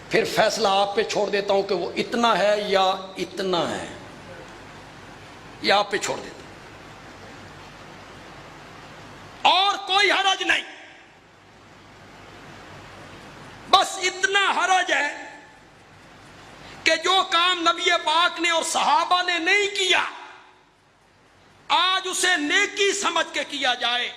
پھر فیصلہ آپ پہ چھوڑ دیتا ہوں کہ وہ اتنا ہے یا اتنا ہے، یہ آپ پہ چھوڑ دیتا ہوں. اور کوئی حرج نہیں، بس اتنا حرج ہے کہ جو کام نبی پاک نے اور صحابہ نے نہیں کیا آج اسے نیکی سمجھ کے کیا جائے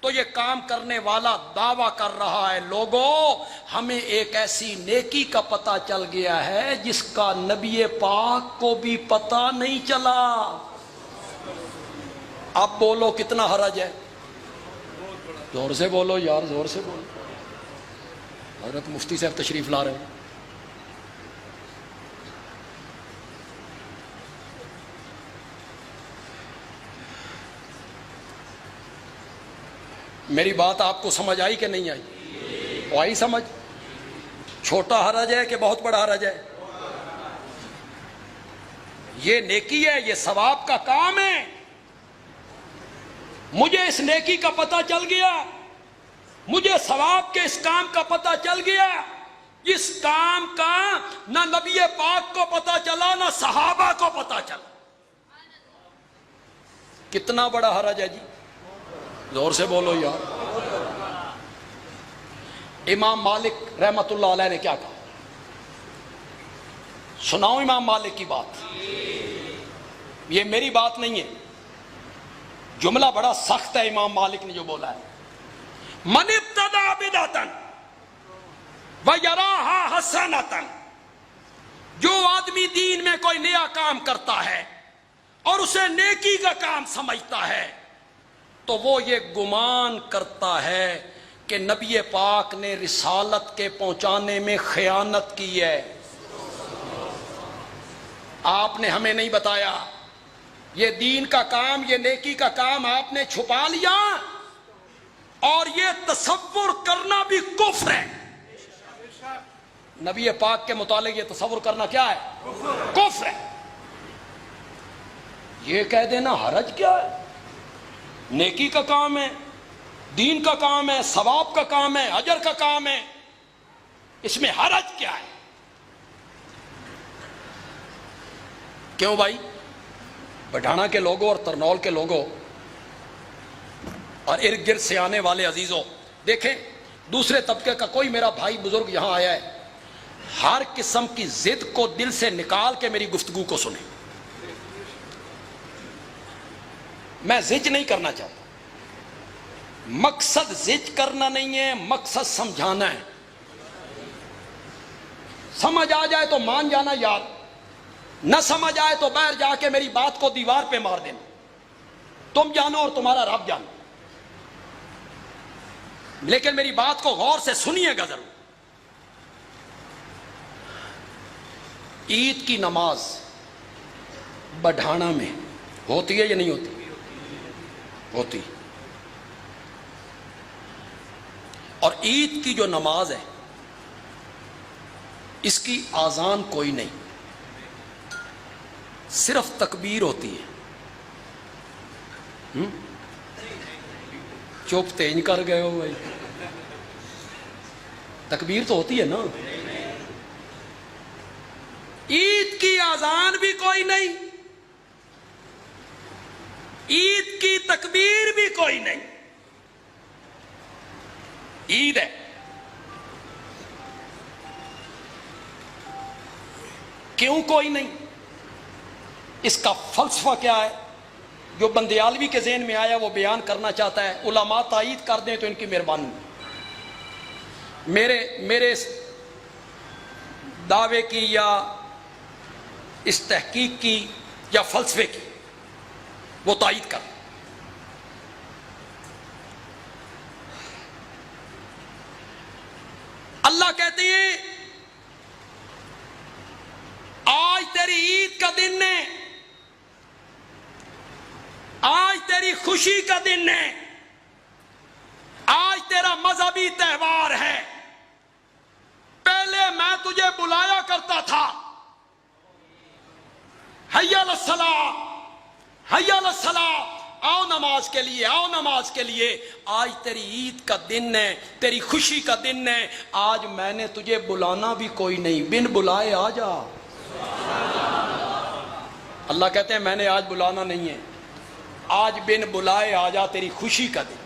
تو یہ کام کرنے والا دعویٰ کر رہا ہے لوگوں ہمیں ایک ایسی نیکی کا پتہ چل گیا ہے جس کا نبی پاک کو بھی پتہ نہیں چلا. اب بولو کتنا حرج ہے؟ زور سے بولو یار، زور سے بولو. حضرت مفتی صاحب تشریف لا رہے ہیں. میری بات آپ کو سمجھ آئی کہ نہیں آئی؟ وہ آئی سمجھ؟ چھوٹا حرج ہے کہ بہت بڑا حرج ہے؟ یہ نیکی ہے، یہ ثواب کا کام ہے. مجھے اس نیکی کا پتہ چل گیا، مجھے ثواب کے اس کام کا پتہ چل گیا. اس کام کا نہ نبی پاک کو پتہ چلا نہ صحابہ کو پتہ چلا. کتنا بڑا حرج ہے جی، زور سے بولو یار. امام مالک رحمت اللہ علیہ نے کیا کہا؟ سناؤ امام مالک کی بات. یہ میری بات نہیں ہے، جملہ بڑا سخت ہے امام مالک نے جو بولا ہے. من ابتدع بدعتن ویراہا حسنتن، جو آدمی دین میں کوئی نیا کام کرتا ہے اور اسے نیکی کا کام سمجھتا ہے تو وہ یہ گمان کرتا ہے کہ نبی پاک نے رسالت کے پہنچانے میں خیانت کی ہے. آپ نے ہمیں نہیں بتایا، یہ دین کا کام، یہ نیکی کا کام آپ نے چھپا لیا، اور یہ تصور کرنا بھی کفر ہے. نبی پاک کے متعلق یہ تصور کرنا کیا ہے؟ کفر ہے. یہ کہہ دینا حرج کیا ہے؟ نیکی کا کام ہے، دین کا کام ہے، ثواب کا کام ہے، اجر کا کام ہے، اس میں حرج کیا ہے؟ کیوں بھائی؟ بٹھانا کے لوگوں اور ترنول کے لوگوں اور ارد گرد سے آنے والے عزیزوں، دیکھیں دوسرے طبقے کا کوئی میرا بھائی بزرگ یہاں آیا ہے، ہر قسم کی ضد کو دل سے نکال کے میری گفتگو کو سنیں. میں زج نہیں کرنا چاہتا، مقصد زج کرنا نہیں ہے، مقصد سمجھانا ہے. سمجھ آ جائے تو مان جانا یار، نہ سمجھ آئے تو باہر جا کے میری بات کو دیوار پہ مار دینا. تم جانو اور تمہارا رب جانو، لیکن میری بات کو غور سے سنیے گا ضرور. عید کی نماز بڑھانا میں ہوتی ہے یا نہیں ہوتی؟ ہوتی. اور عید کی جو نماز ہے اس کی آذان کوئی نہیں، صرف تکبیر ہوتی ہے. چپ تیج کر گئے ہو بھائی، تکبیر تو ہوتی ہے نا. عید کی آذان بھی کوئی نہیں، عید کی تکبیر بھی کوئی نہیں. عید ہے، کیوں کوئی نہیں؟ اس کا فلسفہ کیا ہے جو بندیالوی کے ذہن میں آیا وہ بیان کرنا چاہتا ہے. علماء تائید کر دیں تو ان کی مہربانی. میرے اس دعوے کی یا اس تحقیق کی یا فلسفے کی وہ تائید کر. اللہ کہتے ہیں آج تیری عید کا دن ہے، آج تیری خوشی کا دن ہے، آج تیرا مذہبی تہوار ہے. پہلے میں تجھے بلایا کرتا تھا، حی علی الصلاۃ، حی علی الصلاۃ، آؤ نماز کے لیے، آؤ نماز کے لیے. آج تیری عید کا دن ہے، تیری خوشی کا دن ہے. آج میں نے تجھے بلانا بھی کوئی نہیں، بن بلائے آ جا. اللہ کہتے ہیں میں نے آج بلانا نہیں ہے، آج بن بلائے آ جا، تیری خوشی کا دن.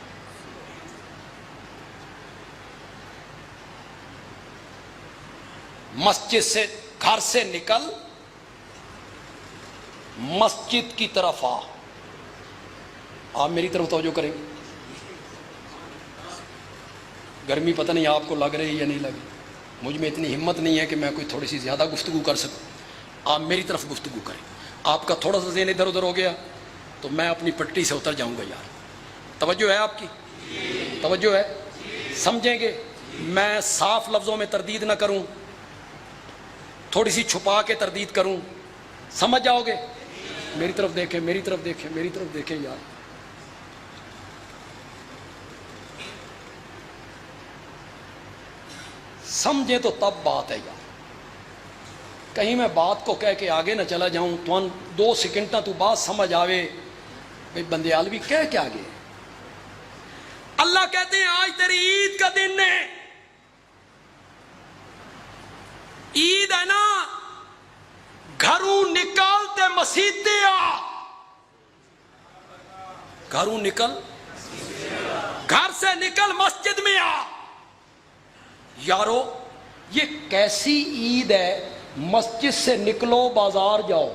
مسجد سے، گھر سے نکل، مسجد کی طرف آ. آپ میری طرف توجہ کریں گے. گرمی پتہ نہیں آپ کو لگ رہی ہے یا نہیں لگ رہی، مجھ میں اتنی ہمت نہیں ہے کہ میں کوئی تھوڑی سی زیادہ گفتگو کر سکوں. آپ میری طرف گفتگو کریں. آپ کا تھوڑا سا ذہن ادھر ادھر ہو گیا تو میں اپنی پٹی سے اتر جاؤں گا یار. توجہ ہے آپ کی؟ توجہ ہے؟ سمجھیں گے؟ میں صاف لفظوں میں تردید نہ کروں، تھوڑی سی چھپا کے تردید کروں، سمجھ جاؤ گے؟ میری طرف دیکھیں، میری طرف دیکھیں، میری طرف دیکھیں یار. سمجھیں تو تب بات ہے یار. کہیں میں بات کو کہہ کے آگے نہ چلا جاؤں تو 2 سیکنڈ تو بات سمجھ آوے بھئی بندیالوی کہہ کے آگے. اللہ کہتے ہیں آج تیری عید کا دن ہے. عید ہے نا, گھروں نکالتے مسیتے آ. گھروں نکل, گھر سے نکل مسجد میں آ. یارو یہ کیسی عید ہے, مسجد سے نکلو بازار جاؤ,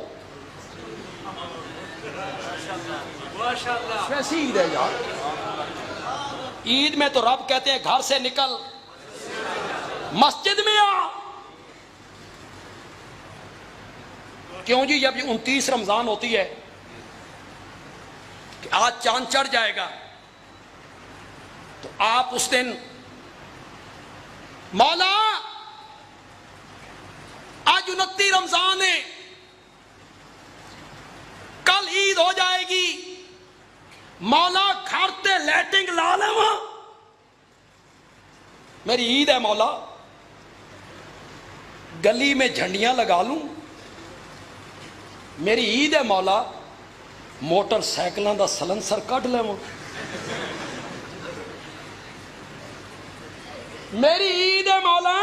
ویسی عید ہے یار. عید میں تو رب کہتے ہیں گھر سے نکل مسجد میں آ. کیوں جی, جب 29 رمضان ہوتی ہے کہ آج چاند چڑھ جائے گا تو آپ اس دن مولا آج 29 رمضان ہے, کل عید ہو جائے گی, مولا گھر تے لیٹنگ لا لوا, میری عید ہے مولا, گلی میں جھنڈیاں لگا لوں, میری عید ہے مولا, موٹر سائیکلاں دا سلنسر کٹ لواں, میری عید ہے مولا,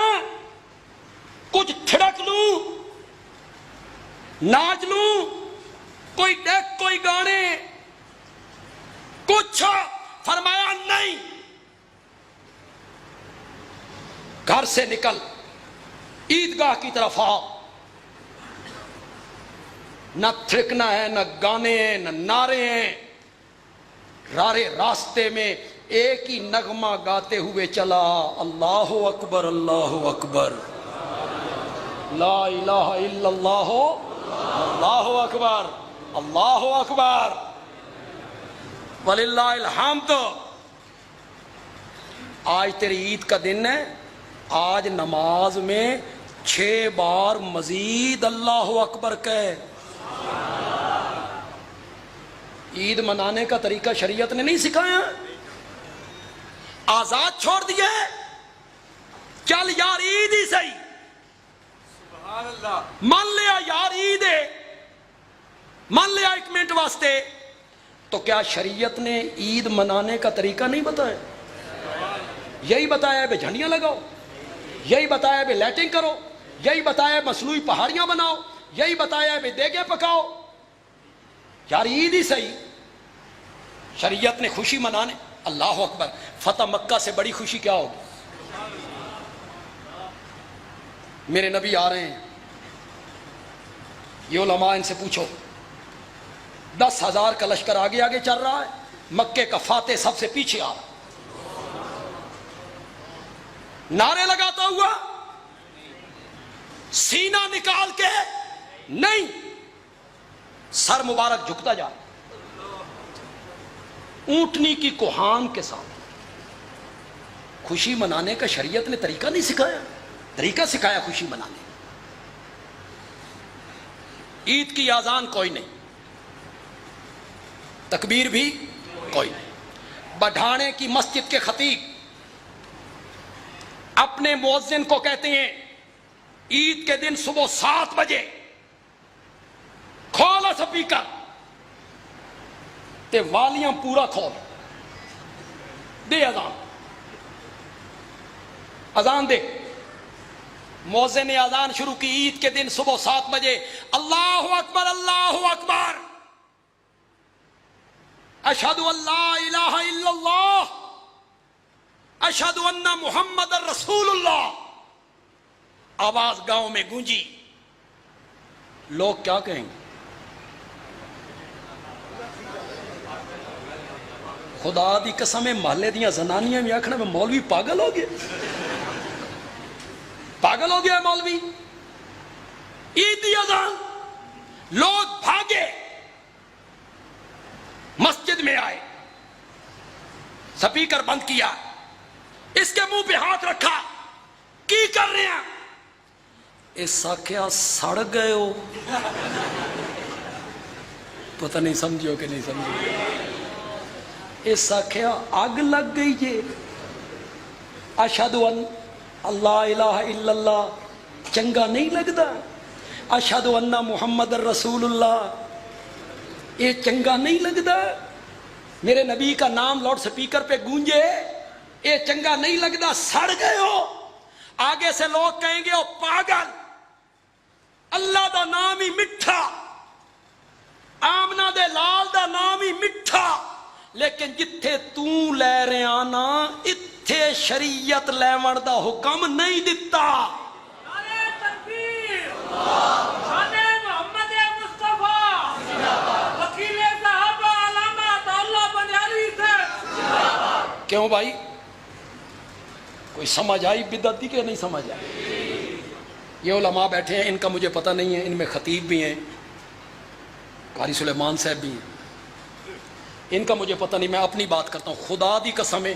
کچھ تھڑک لوں, ناچ لوں, کوئی ڈیک کوئی گانے کچھ. فرمایا نہیں, گھر سے نکل عیدگاہ کی طرف آ. نہ تھرکنا ہے, نہ گانے ہیں, نہ نعرے ہیں. رارے راستے میں ایک ہی نغمہ گاتے ہوئے چلا, اللہ اکبر اللہ اکبر, لا الہ الا اللہ, اللہ اکبر اللہ اکبر, وللہ الحمد. آج تیری عید کا دن ہے, آج نماز میں 6 بار مزید اللہ اکبر کہے. عید منانے کا طریقہ شریعت نے نہیں سکھایا, آزاد چھوڑ دیے. چل یار عید ہی صحیح, مان لیا یار عید ہے, مان لیا 1 منٹ واسطے, تو کیا شریعت نے عید منانے کا طریقہ نہیں بتایا؟ یہی بتایا بے جھنڈیاں لگاؤ, یہی بتایا بے لائٹنگ کرو, یہی بتایا مصنوعی پہاڑیاں بناؤ, یہی بتایا بے دیگیں پکاؤ. یار عید ہی صحیح. شریعت نے خوشی منانے, اللہ اکبر, فتح مکہ سے بڑی خوشی کیا ہوگی؟ میرے نبی آ رہے ہیں, یہ علماء ان سے پوچھو, 10,000 کا لشکر آگے آگے چل رہا ہے, مکے کا فاتح سب سے پیچھے آ رہا, نعرے لگاتا ہوا, سینہ نکال کے نہیں, سر مبارک جھکتا جا, اونٹنی کی کوہان کے ساتھ. خوشی منانے کا شریعت نے طریقہ نہیں سکھایا, طریقہ سکھایا خوشی منانے. عید کی اذان کوئی نہیں, تکبیر بھی کوئی نہیں. بڑھانے کی مسجد کے خطیب اپنے مؤذن کو کہتے ہیں عید کے دن صبح 7 بجے کھولا سپیکر تے والیاں پورا کھول دے, اذان دے. مؤذن نے اذان شروع کی عید کے دن صبح 7 بجے, اللہ اکبر اللہ اکبر, اشہد ان لا الہ الا اللہ, اشہد ان محمد رسول اللہ. آواز گاؤں میں گونجی. لوگ کیا کہیں گے؟ خدا دی قسم, محلے دیاں زنانیاں بھی آکھنا میں مولوی پاگل ہو گیا, پاگل ہو گیا مولوی. عید دی اذان, لوگ بھاگے, مسجد میں آئے, سپیکر بند کیا, اس کے منہ پہ ہاتھ رکھا, کی کر رہے ہیں؟ اس آکھیا سڑ گئے ہو. پتہ نہیں سمجھو کہ نہیں سمجھو. اس آکھیا آگ لگ گئی جے. اشہد ان اللہ الہ الا اللہ چنگا نہیں لگتا؟ اشہد ان محمد رسول اللہ یہ چنگا نہیں لگتا؟ میرے نبی کا نام لاؤڈ سپیکر پہ گونجے یہ چنگا نہیں لگتا؟ سڑ گئے ہو۔ آگے سے لوگ کہیں گے او پاگل، اللہ دا نام ہی میٹھا، آمنہ دے لال دا نام ہی میٹھا، لیکن جتھے تو لے رہے آنا اتھے شریعت لیون دا حکم نہیں دیتا۔ نعرہ تکبیر، شان محمد مصطفیٰ، وکیل صحابہ علامہ اللہ بنیالی سے۔ کیوں بھائی؟ کوئی سمجھ آئی بدعتی کہ نہیں سمجھ آئی؟ یہ علماء بیٹھے ہیں، ان کا مجھے پتہ نہیں ہے، ان میں خطیب بھی ہیں، قاری سلیمان صاحب بھی ہیں، ان کا مجھے پتہ نہیں، میں اپنی بات کرتا ہوں۔ خدا دی قسم ہے،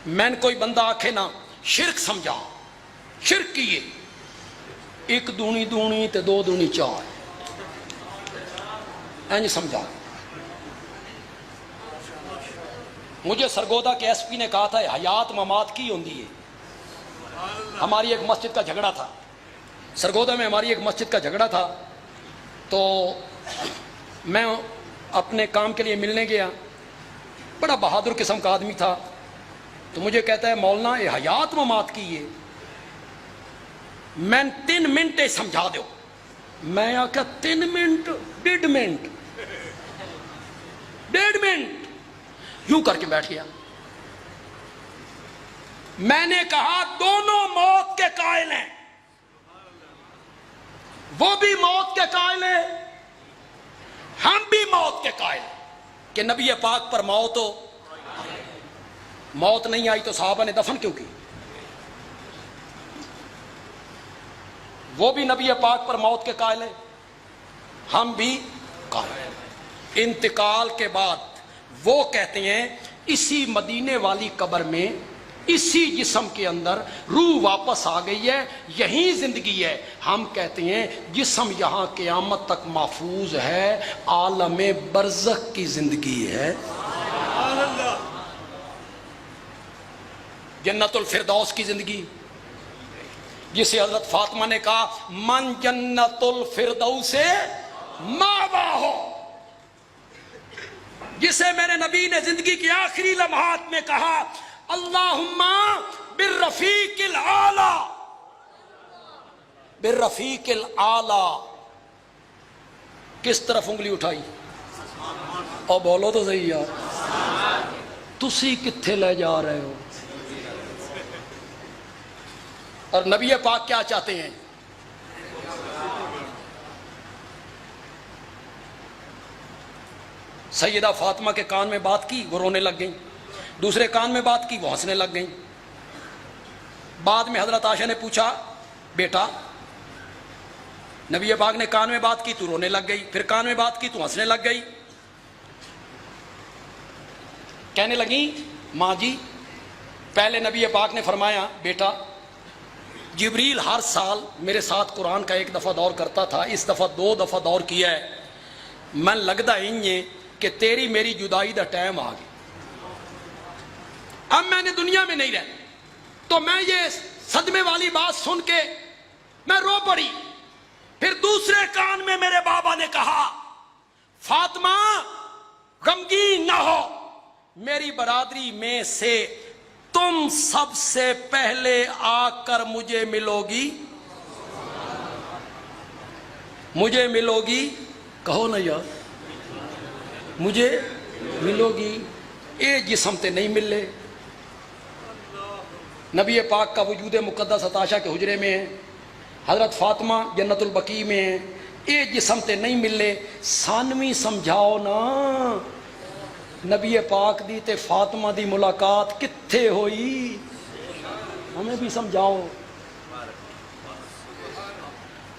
میں نے کوئی بندہ آکھے نا شرک سمجھا، شرک کیے، ایک دونی دونی تے دو دونی چار، اینج سمجھا۔ مجھے سرگودا کے ایس پی نے کہا تھا حیات ممات کی ہوندی ہے۔ ہماری ایک مسجد کا جھگڑا تھا، سرگودا میں ہماری ایک مسجد کا جھگڑا تھا، تو میں اپنے کام کے لیے ملنے گیا، بڑا بہادر قسم کا آدمی تھا، تو مجھے کہتا ہے مولانا یہ حیات ممات کی ہے، میں 3 منٹ سمجھا دو۔ میں آکھا 3 منٹ 1.5 منٹ 1.5 منٹ یوں کر کے بیٹھ گیا۔ میں نے کہا دونوں موت کے قائل ہیں، وہ بھی موت کے قائل ہیں، ہم بھی موت کے قائل ہیں کہ نبی پاک پر موت ہو، موت نہیں آئی تو صحابہ نے دفن کیوں کی؟ وہ بھی نبی پاک پر موت کے قائل ہیں، ہم بھی قائل ہیں۔ انتقال کے بعد وہ کہتے ہیں اسی مدینے والی قبر میں اسی جسم کے اندر روح واپس آ گئی ہے، یہی زندگی ہے۔ ہم کہتے ہیں جسم یہاں قیامت تک محفوظ ہے، عالم برزخ کی زندگی ہے، جنت الفردوس کی زندگی، جسے حضرت فاطمہ نے کہا من جنت الفردوس سے ماوا ہو، جسے میرے نبی نے زندگی کے آخری لمحات میں کہا اللہم بالرفیق الاعلی، بالرفیق الاعلی۔ کس طرف انگلی اٹھائی؟ اور بولو تو صحیح یار، تسی کتھے لے جا رہے ہو؟ اور نبی پاک کیا چاہتے ہیں؟ سیدہ فاطمہ کے کان میں بات کی، وہ رونے لگ گئیں، دوسرے کان میں بات کی، وہ ہنسنے لگ گئیں۔ بعد میں حضرت عائشہ نے پوچھا بیٹا نبی پاک نے کان میں بات کی تو رونے لگ گئی، پھر کان میں بات کی تو ہنسنے لگ گئی۔ کہنے لگیں ماں جی پہلے نبی پاک نے فرمایا بیٹا جبریل ہر سال میرے ساتھ قرآن کا 1 دفعہ دور کرتا تھا، اس دفعہ 2 دفعہ دور کیا ہے، میں لگتا انجے کہ تیری میری جدائی دا ٹائم آ گیا، اب میں نے دنیا میں نہیں رہنا۔ تو میں یہ صدمے والی بات سن کے میں رو پڑی۔ پھر دوسرے کان میں میرے بابا نے کہا فاطمہ غمگین نہ ہو، میری برادری میں سے تم سب سے پہلے آ کر مجھے ملو گی، مجھے ملو گی، کہو نا یار، مجھے ملو گی۔ اے جسم تے نہیں ملے، نبی پاک کا وجود مقدس عطاشہ کے حجرے میں ہے، حضرت فاطمہ جنت البقیع میں ہے، اے جسم تے نہیں ملے، سانوی سمجھاؤ نا نبی پاک دی تے فاطمہ دی ملاقات کتھے ہوئی، ہمیں بھی سمجھاؤ۔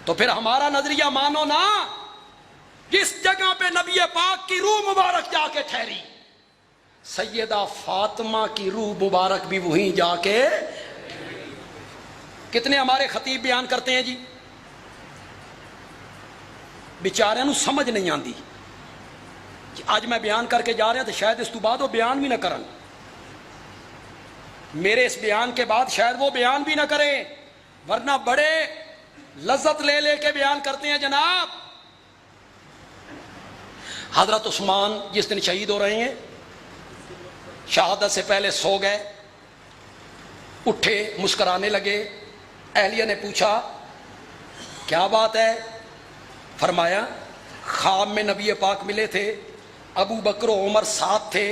تو پھر ہمارا نظریہ مانو نا، جس جگہ پہ نبی پاک کی روح مبارک جا کے ٹھہری، سیدہ فاطمہ کی روح مبارک بھی وہیں جا کے۔ کتنے ہمارے خطیب بیان کرتے ہیں جی بیچارے نو سمجھ نہیں آندی، آج میں بیان کر کے جا رہا تو شاید اس تو بعد وہ بیان بھی نہ کرن، میرے اس بیان کے بعد شاید وہ بیان بھی نہ کریں، ورنہ بڑے لذت لے لے کے بیان کرتے ہیں جناب۔ حضرت عثمان جس دن شہید ہو رہے ہیں، شہادت سے پہلے سو گئے، اٹھے مسکرانے لگے۔ اہلیہ نے پوچھا کیا بات ہے؟ فرمایا خواب میں نبی پاک ملے تھے، ابو بکر و عمر ساتھ تھے،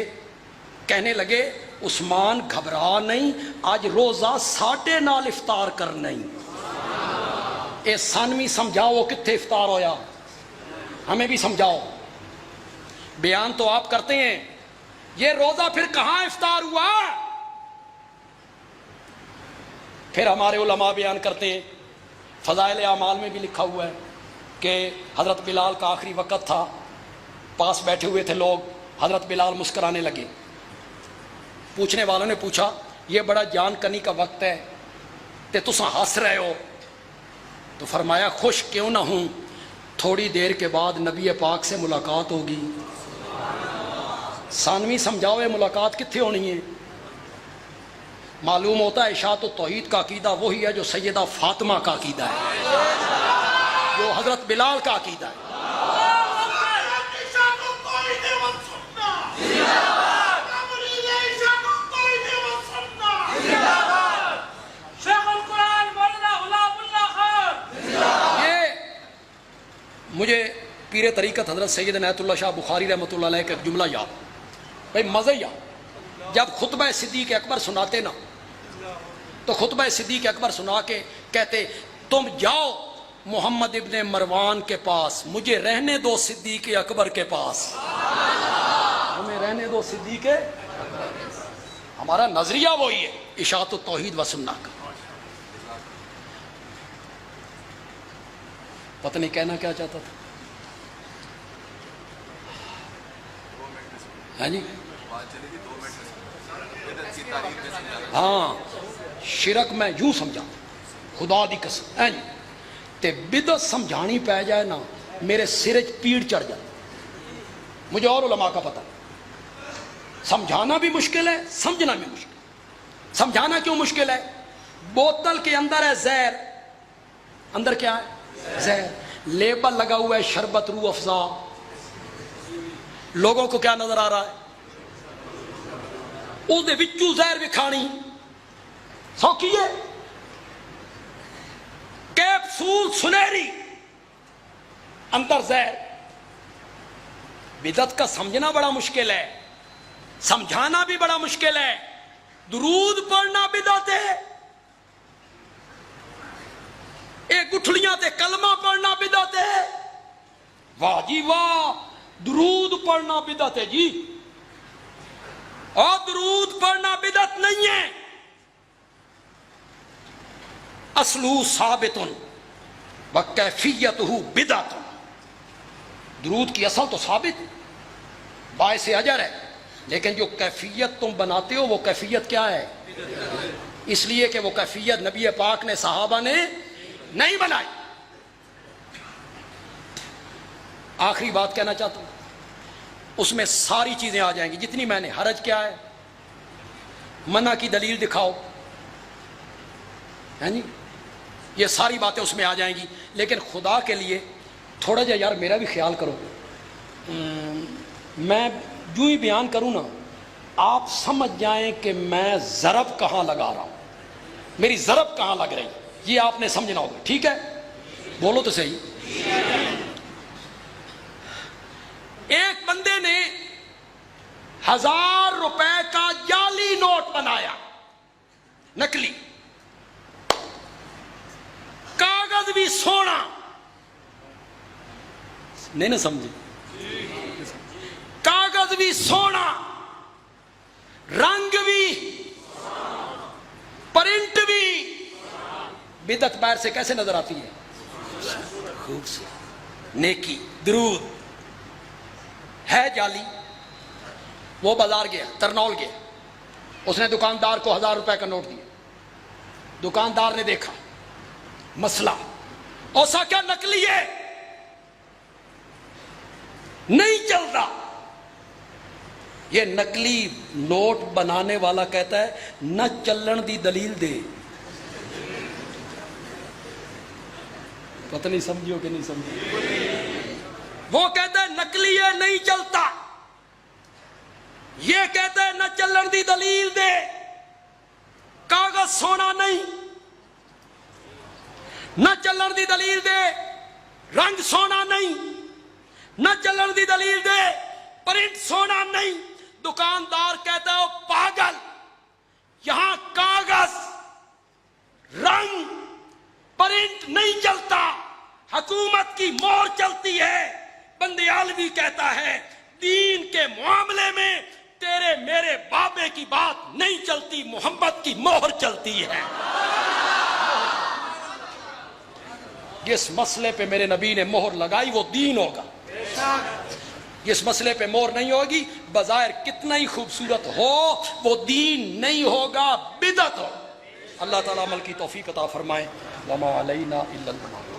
کہنے لگے عثمان گھبرا نہیں، آج روزہ 9:30 افطار کر نہیں۔ اے سانوی سمجھاؤ کتنے افطار ہویا، ہمیں بھی سمجھاؤ۔ بیان تو آپ کرتے ہیں، یہ روزہ پھر کہاں افطار ہوا؟ پھر ہمارے علماء بیان کرتے ہیں، فضائل اعمال میں بھی لکھا ہوا ہے کہ حضرت بلال کا آخری وقت تھا، پاس بیٹھے ہوئے تھے لوگ، حضرت بلال مسکرانے لگے۔ پوچھنے والوں نے پوچھا یہ بڑا جان کنی کا وقت ہے تے تساں ہنس رہے ہو؟ تو فرمایا خوش کیوں نہ ہوں، تھوڑی دیر کے بعد نبی پاک سے ملاقات ہوگی۔ ثانوی سمجھاؤ یہ ملاقات کتنے ہونی ہے؟ معلوم ہوتا ہے اشاعت التوحید کا عقیدہ وہی ہے جو سیدہ فاطمہ کا عقیدہ ہے، جو حضرت بلال کا عقیدہ ہے۔ مجھے پیر طریقت حضرت سید عنایت اللہ شاہ بخاری رحمۃ اللہ علیہ کا ایک جملہ یاد، بھائی مزہ ہی جب خطبہ صدیق اکبر سناتے نا تو خطبہ صدیق اکبر سنا کے کہتے تم جاؤ محمد ابن مروان کے پاس، مجھے رہنے دو صدیق اکبر کے پاس، ہمیں رہنے دو صدیق۔ ہمارا نظریہ وہی ہے اشاعت التوحید و سنہ کا۔ پتہ نہیں کہنا کیا چاہتا تھا، ہاں جی ہاں شرک میں یوں سمجھا خدا دی قسم، ہاں جی تے بدعت سمجھانی پہ جائے نا میرے سر پیڑ چڑھ جائے۔ مجھے اور علماء کا پتہ، سمجھانا بھی مشکل ہے، سمجھنا بھی مشکل۔ سمجھانا کیوں مشکل ہے؟ بوتل کے اندر ہے زہر، اندر کیا ہے؟ زہر، لیبل لگا ہوا ہے شربت روح افزا، لوگوں کو کیا نظر آ رہا ہے؟ او دے وچوں زہر بھی کھانی سوکھی ہے، کیپسول سنہری، اندر زہر۔ بدعت کا سمجھنا بڑا مشکل ہے، سمجھانا بھی بڑا مشکل ہے۔ درود پڑھنا بدعت ہے، ایک گٹھلیاں تے کلمہ پڑھنا بدعت ہے۔ واہ جی واہ، درود پڑھنا بدعت ہے جی، اور درود پڑھنا بدعت نہیں ہے۔ اصلہ ثابت وکیفیتہ بدعت، درود کی اصل تو ثابت باعث اجر ہے، لیکن جو کیفیت تم بناتے ہو وہ کیفیت کیا ہے؟ اس لیے کہ وہ کیفیت نبی پاک نے صحابہ نے نہیں بنائی۔ آخری بات کہنا چاہتا ہوں، اس میں ساری چیزیں آ جائیں گی جتنی میں نے۔ حرج کیا ہے؟ منع کی دلیل دکھاؤ، ہے جی، یہ ساری باتیں اس میں آ جائیں گی۔ لیکن خدا کے لیے تھوڑا جا یار میرا بھی خیال کرو، میں جو ہی بیان کروں نا آپ سمجھ جائیں کہ میں ضرب کہاں لگا رہا ہوں، میری ضرب کہاں لگ رہی، یہ آپ نے سمجھنا ہوگا، ٹھیک ہے؟ بولو تو صحیح۔ ایک بندے نے 1000 روپے کا جعلی نوٹ بنایا، نکلی، کاغذ بھی سونا، نہیں نا سمجھے؟ کاغذ بھی سونا، رنگ بھی، پرنٹ بھی۔ بدعت باہر سے کیسے نظر آتی ہے؟ خوبصورت، نیکی، درود ہے جعلی۔ وہ بازار گیا، ترنول گیا، اس نے دکاندار کو 1000 روپے کا نوٹ دیا۔ دکاندار نے دیکھا مسئلہ، اوسا کیا نکلی ہے، نہیں چل رہا، یہ نقلی نوٹ بنانے والا کہتا ہے نہ چلن دی دلیل دے. پتہ نہیں سمجھو کہ نہیں سمجھو. وہ کہتا ہے نقلی ہے نہیں چلتا. یہ کہتا ہے نہ چلن دی دلیل دے. کاغذ سونا نہیں. نہ چلن دی دلیل دے رنگ سونا نہیں. نہ چلن دی دلیل دے پرنٹ سونا نہیں. دکاندار کہتا ہے او پاگل، یہاں کاغذ رنگ پرنٹ نہیں چلتا، حکومت کی مہر چلتی ہے. بندیالوی کہتا ہے دین کے معاملے میں تیرے میرے بابے کی بات نہیں چلتی، محمد کی مہر چلتی ہے. جس مسئلے پہ میرے نبی نے مہر لگائی وہ دین ہوگا. جس مسئلے پہ مہر نہیں ہوگی بظاہر کتنا ہی خوبصورت ہو وہ دین نہیں ہوگا، بدعت ہو. اللہ تعالیٰ عمل کی توفیق عطا فرمائے. وما علینا الا البلاغ.